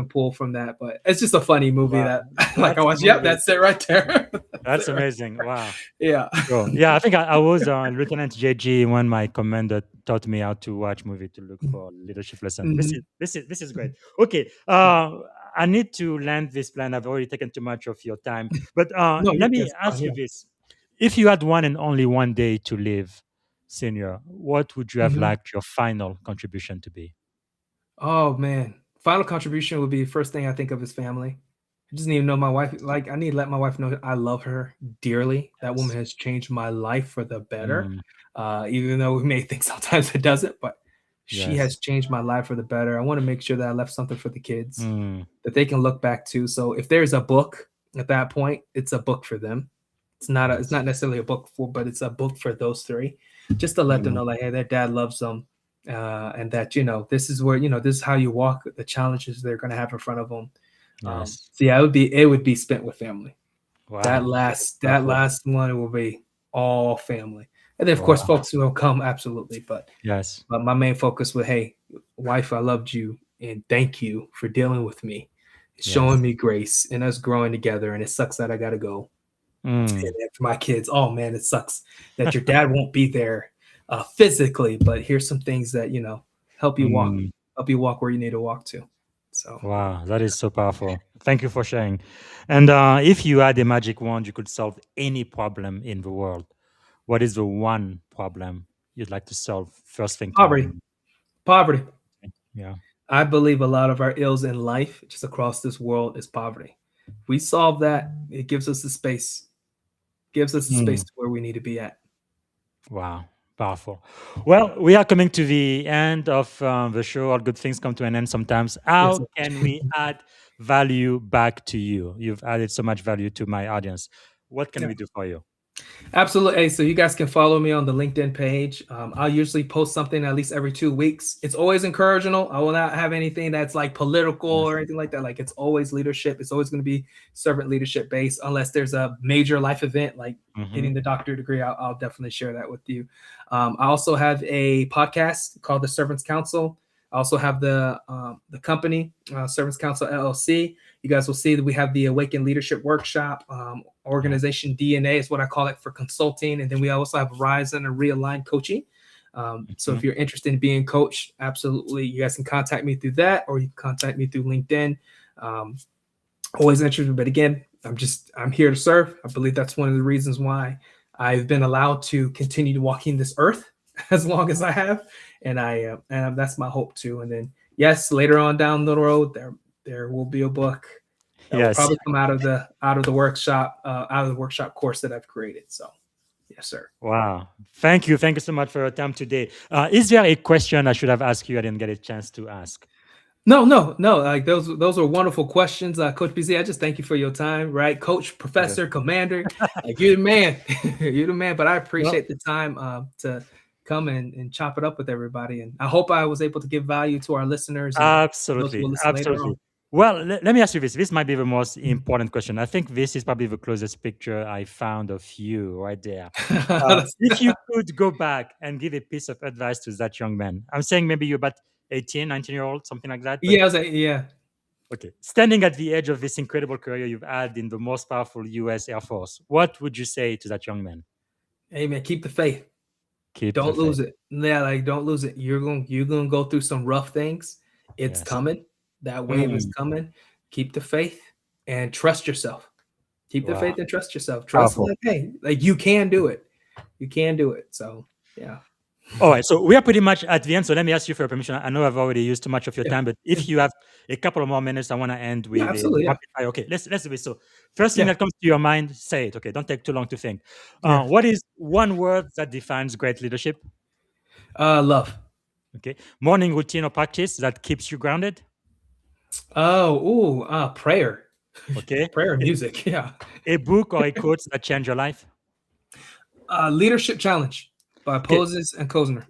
pull from that, but it's just a funny movie Wow. that like I That's watched. Yep, amazing. that's it right there. That's amazing. Wow. Yeah. Cool. Yeah, I think I was Lieutenant JG when my commander taught me how to watch movie to look for leadership lesson. Mhm. This is great. Okay, I need to land this plan. I've already taken too much of your time, but No, let me it's ask fine, you yeah. this: if you had one and only one day to live, senior, what would you have Mhm. liked your final contribution to be? Oh man, final contribution would be the first thing I think of is family. I just need to know my wife. Like, I need to let my wife know I love her dearly. That Yes. woman has changed my life for the better. Mm, Even though we may think sometimes it doesn't, but she yes. has changed my life for the better. I want to make sure that I left something for the kids Mm, that they can look back to. So if there's a book at that point, it's a book for them. It's yes. not necessarily a book but it's a book for those three, just to let them know, like, hey, their dad loves them, and that this is where this is how you walk the challenges they're going to have in front of them. Yes. So yeah, it would be spent with family. That Wow. last Powerful. one will be all family, and then of course folks will come absolutely, but Yes. my main focus was, hey, wife, I loved you, and thank you for dealing with me, showing Yes. me grace, and us growing together. And it sucks that I got to go. And Mm. then for my kids, oh man, it sucks that your dad won't be there physically, but here's some things that help you Mm. walk where you need to walk to. So Wow, that is so powerful. Thank you for sharing. And if you had a magic wand, you could solve any problem in the world. What is the one problem you'd like to solve first thing tomorrow poverty, morning? poverty. Yeah. I believe a lot of our ills in life, just across this world, is poverty. If we solve that, it gives us the space, Mm. to where we need to be at. Wow, powerful. Well, we are coming to the end of the show. All good things come to an end sometimes. Yes, How sir. can we add value back to you? You've added so much value to my audience. What can Yeah. we do for you? Absolutely. Hey, so you guys can follow me on the LinkedIn page. I'll usually post something at least every 2 weeks. It's always encourational. I will not have anything that's like political Yes. or anything like that. Like, it's always leadership. It's always going to be servant leadership based, unless there's a major life event like getting the doctorate degree. I'll definitely share that with you. I also have a podcast called The Servants Council. I also have the company, Servants Council LLC. You guys will see that we have the Awaken Leadership Workshop. Organization DNA is what I call it for consulting. And then we also have Rise and Realign Coaching. So if you're interested in being coached, absolutely, you guys can contact me through that, or you can contact me through LinkedIn. always interested. But again, I'm here to serve. I believe that's one of the reasons why I've been allowed to continue walking this earth as long as I have, and and that's my hope too. And then yes, later on down the road, there will be a book that will Yes. probably come out of the workshop course that I've created. So yes, sir. Wow. Thank you. Thank you so much for your time today. Is there a question I should have asked you I didn't get a chance to ask? No. Like those are wonderful questions, Coach BZ. I just thank you for your time, right, Coach, Professor, Commander. Like you're the man, you're the man. But I appreciate the time to come and chop it up with everybody, and I hope I was able to give value to our listeners. And those who Absolutely. will listen later Absolutely. on. Well, let me ask you this. This might be the most important question. I think this is probably the closest picture I found of you right there. If you could go back and give a piece of advice to that young man, I'm saying maybe you're about 18, 19-year-old, something like that. But, Yeah, I was like, yeah. okay. Standing at the edge of this incredible career you've had in the most powerful US Air Force, what would you say to that young man? Hey man, keep the faith. Keep Don't the lose faith. it. Yeah, like don't lose it. You're gonna go through some rough things. It's Yes. coming. That wave is coming. Keep the faith and trust yourself. Keep the Wow. faith and trust yourself. Trust, Powerful. like, hey, like you can do it. You can do it. So yeah. All right, so we are pretty much at the end. So let me ask you for your permission. I know I've already used too much of your Yeah. time, but if you have a couple of more minutes, I want to end with Yeah, absolutely. Yeah. rapid fire. Okay, let's do this. So first thing Yeah. that comes to your mind, say it. Okay, don't take too long to think. Yeah. What is one word that defines great leadership? Love. Okay, morning routine or practice that keeps you grounded. Prayer. Okay, Prayer and music. Yeah. a book or a quote that changed your life. Leadership Challenge by Okay. Poses and Kozner.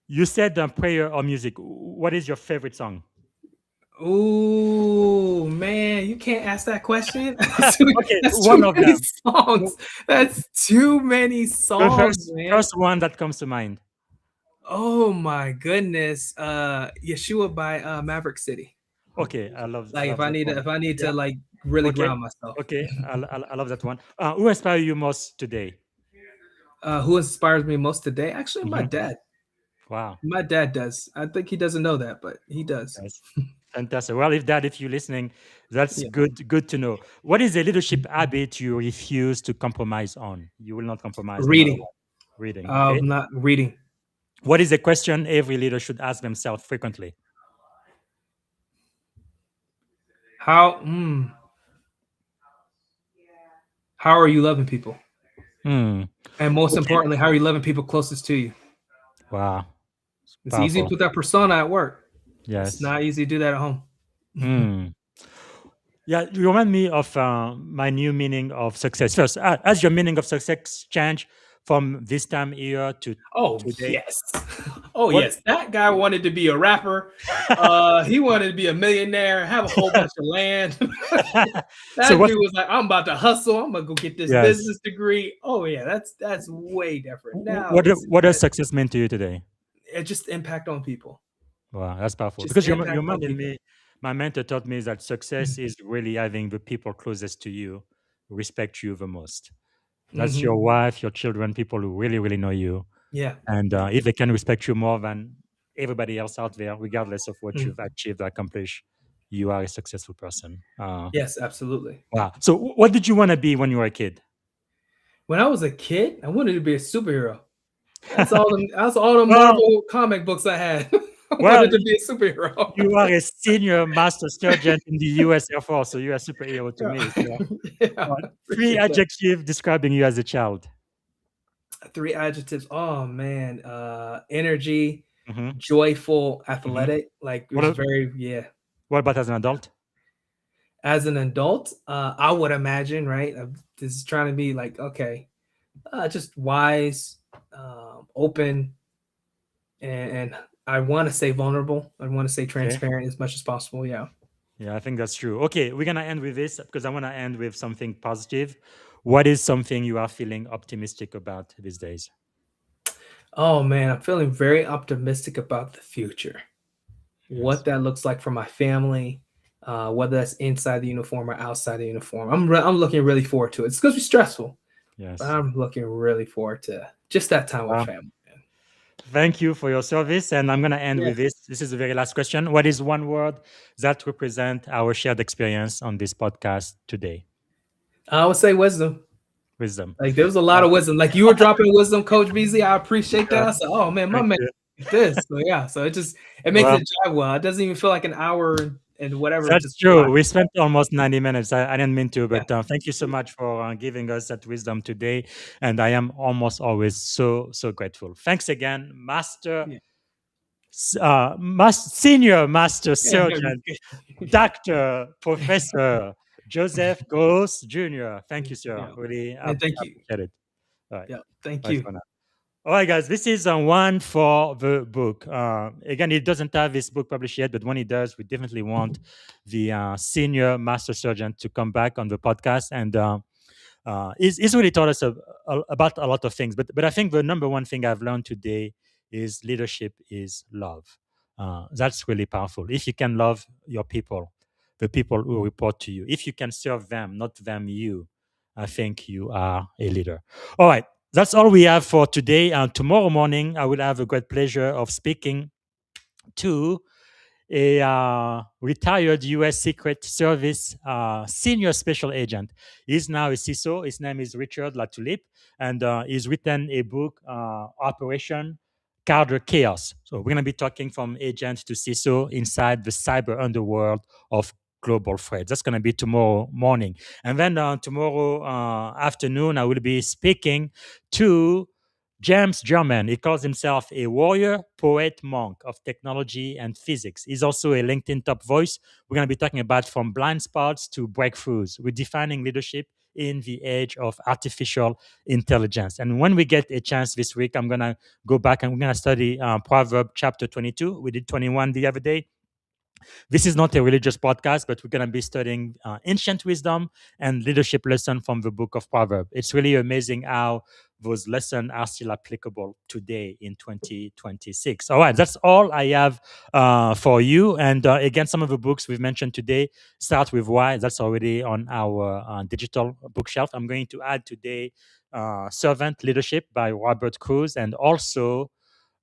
You said prayer or music. What is your favorite song? Oh man, you can't ask that question. Okay, That's one too of many them. songs. That's too many The songs, man. first one that comes to mind. Oh my goodness. Yeshua by Maverick City. Okay, I love. Like love that one. if I need Yeah. to like really Okay. ground myself. Okay, I love that one. Who inspires you most today? Who inspires me most today? Actually, my Mhm. dad. Wow, My dad does. I think he doesn't know that, but he does. that's fantastic. Well, if you're listening, that's Yeah. good to know. What is a leadership habit you refuse to compromise on? You will not compromise no matter Reading. what. Reading. Okay. Not reading. What is a question every leader should ask themselves frequently? How are you loving people? Hmm. And most Okay. importantly, how are you loving people closest to you? Wow. It's easy to Powerful. put that persona at work. Yes. It's not easy to do that at home. Hmm. Yeah, you remind me of my new meaning of success. First, has your meaning of success changed from this time here to Oh today? yes. Oh What- yes. That guy wanted to be a rapper. He wanted to be a millionaire, have a whole bunch of land. That So what- dude was like, I'm about to hustle. I'm gonna go get this Yes. business degree. Oh yeah, that's way different. Now What does success mean to you today? it just impact on people. Wow, that's powerful. Just Because you impact on reminded people. me, my mentor taught me that success is really having the people closest to you respect you the most. That's Mhm. your wife, your children, people who really, really know you. Yeah. And if they can respect you more than everybody else out there, regardless of what Mm. you've achieved or accomplished, you are a successful person. Yes, absolutely. Wow. So, what did you want to be when you were a kid? When I was a kid, I wanted to be a superhero. That's all the Well- Marvel comic books I had. I Well, wanted to be a superhero. You are a senior master surgeon in the US Air Force, so you're a superhero to me. So, Yeah, three appreciate that. adjectives describing you as a child. 3 adjectives. Oh man, energy, Mhm. joyful, athletic. Like it What was a- very yeah. What about as an adult? As an adult, I would imagine right. This is trying to be like okay, just wise, open, and I want to say vulnerable. I want to say transparent as much as possible. Yeah. Yeah, I think that's true. Okay, we're gonna end with this because I want to end with something positive. What is something you are feeling optimistic about these days? Oh man, I'm feeling very optimistic about the future. What that looks like for my family, whether that's inside the uniform or outside the uniform. I'm looking really forward to it. It's going to be stressful, Yes. but I'm looking really forward to just that time Wow. with family. Man. Thank you for your service, and I'm gonna end Yeah. with this. this is the very last question. What is one word that represents our shared experience on this podcast today? I would say wisdom. Wisdom. Like there was a lot of wisdom. Like you were dropping wisdom, Coach BZ. I appreciate that. I said, oh man, my Thank man you. did this. So yeah, so it makes Well, it jive well. It doesn't even feel like an hour and whatever. That's Just true. We spent almost 90 minutes. I didn't mean to, yeah. but thank you so much for giving us that wisdom today. And I am almost always so grateful. Thanks again, Yeah. Senior Master Yeah, no, Surgeon, Dr. Professor Joseph Groce Jr. Thank you, sir. Yeah. Really And thank you. appreciate it. All right. Yeah, thank Bye you. for now. All right, guys, this is one for the book. Again, it doesn't have this book published yet, but when it does, we definitely want the senior master surgeon to come back on the podcast. And he's really taught us about a lot of things. But I think the number one thing I've learned today is leadership is love. That's really powerful. If you can love your people, the people who report to you, if you can serve them, not them you, I think you are a leader. All right. That's all we have for today. Tomorrow morning, I will have a great pleasure of speaking to a retired U.S. Secret Service senior special agent. He's now a CISO. His name is Richard Latulippe, and he's written a book, Operation Counter Chaos. So we're going to be talking from agent to CISO inside the cyber underworld of global threats. That's going to be tomorrow morning. And then tomorrow afternoon, I will be speaking to James German. He calls himself a warrior, poet, monk of technology and physics. He's also a LinkedIn top voice. We're going to be talking about from blind spots to breakthroughs, redefining leadership in the age of artificial intelligence. And when we get a chance this week, I'm going to go back and we're going to study Proverbs chapter 22. We did 21 the other day. This is not a religious podcast, but we're going to be studying ancient wisdom and leadership lesson from the book of Proverbs. It's really amazing how those lessons are still applicable today in 2026. All right, that's all I have for you. And again, some of the books we've mentioned today start with Why. That's already on our digital bookshelf. I'm going to add today Servant Leadership by Robert Cruz, and also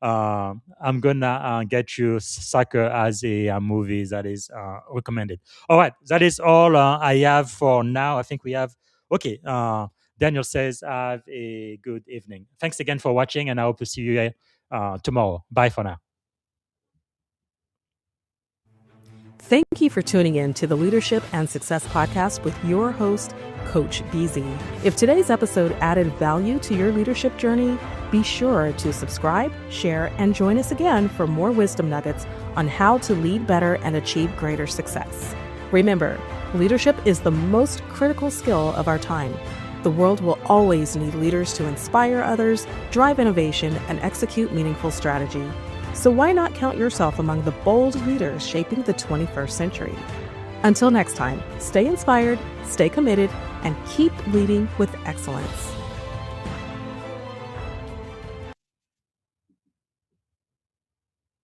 I'm gonna get you Soccer as a movie that is recommended. All right, that is all I have for now. I think we have okay. Daniel says, "Have a good evening." Thanks again for watching, and I hope to see you tomorrow. Bye for now. Thank you for tuning in to the Leadership and Success Podcast with your host, Coach BZ. If today's episode added value to your leadership journey, be sure to subscribe, share, and join us again for more wisdom nuggets on how to lead better and achieve greater success. Remember, leadership is the most critical skill of our time. The world will always need leaders to inspire others, drive innovation, and execute meaningful strategy. So why not count yourself among the bold leaders shaping the 21st century? Until next time, stay inspired, stay committed, and keep leading with excellence.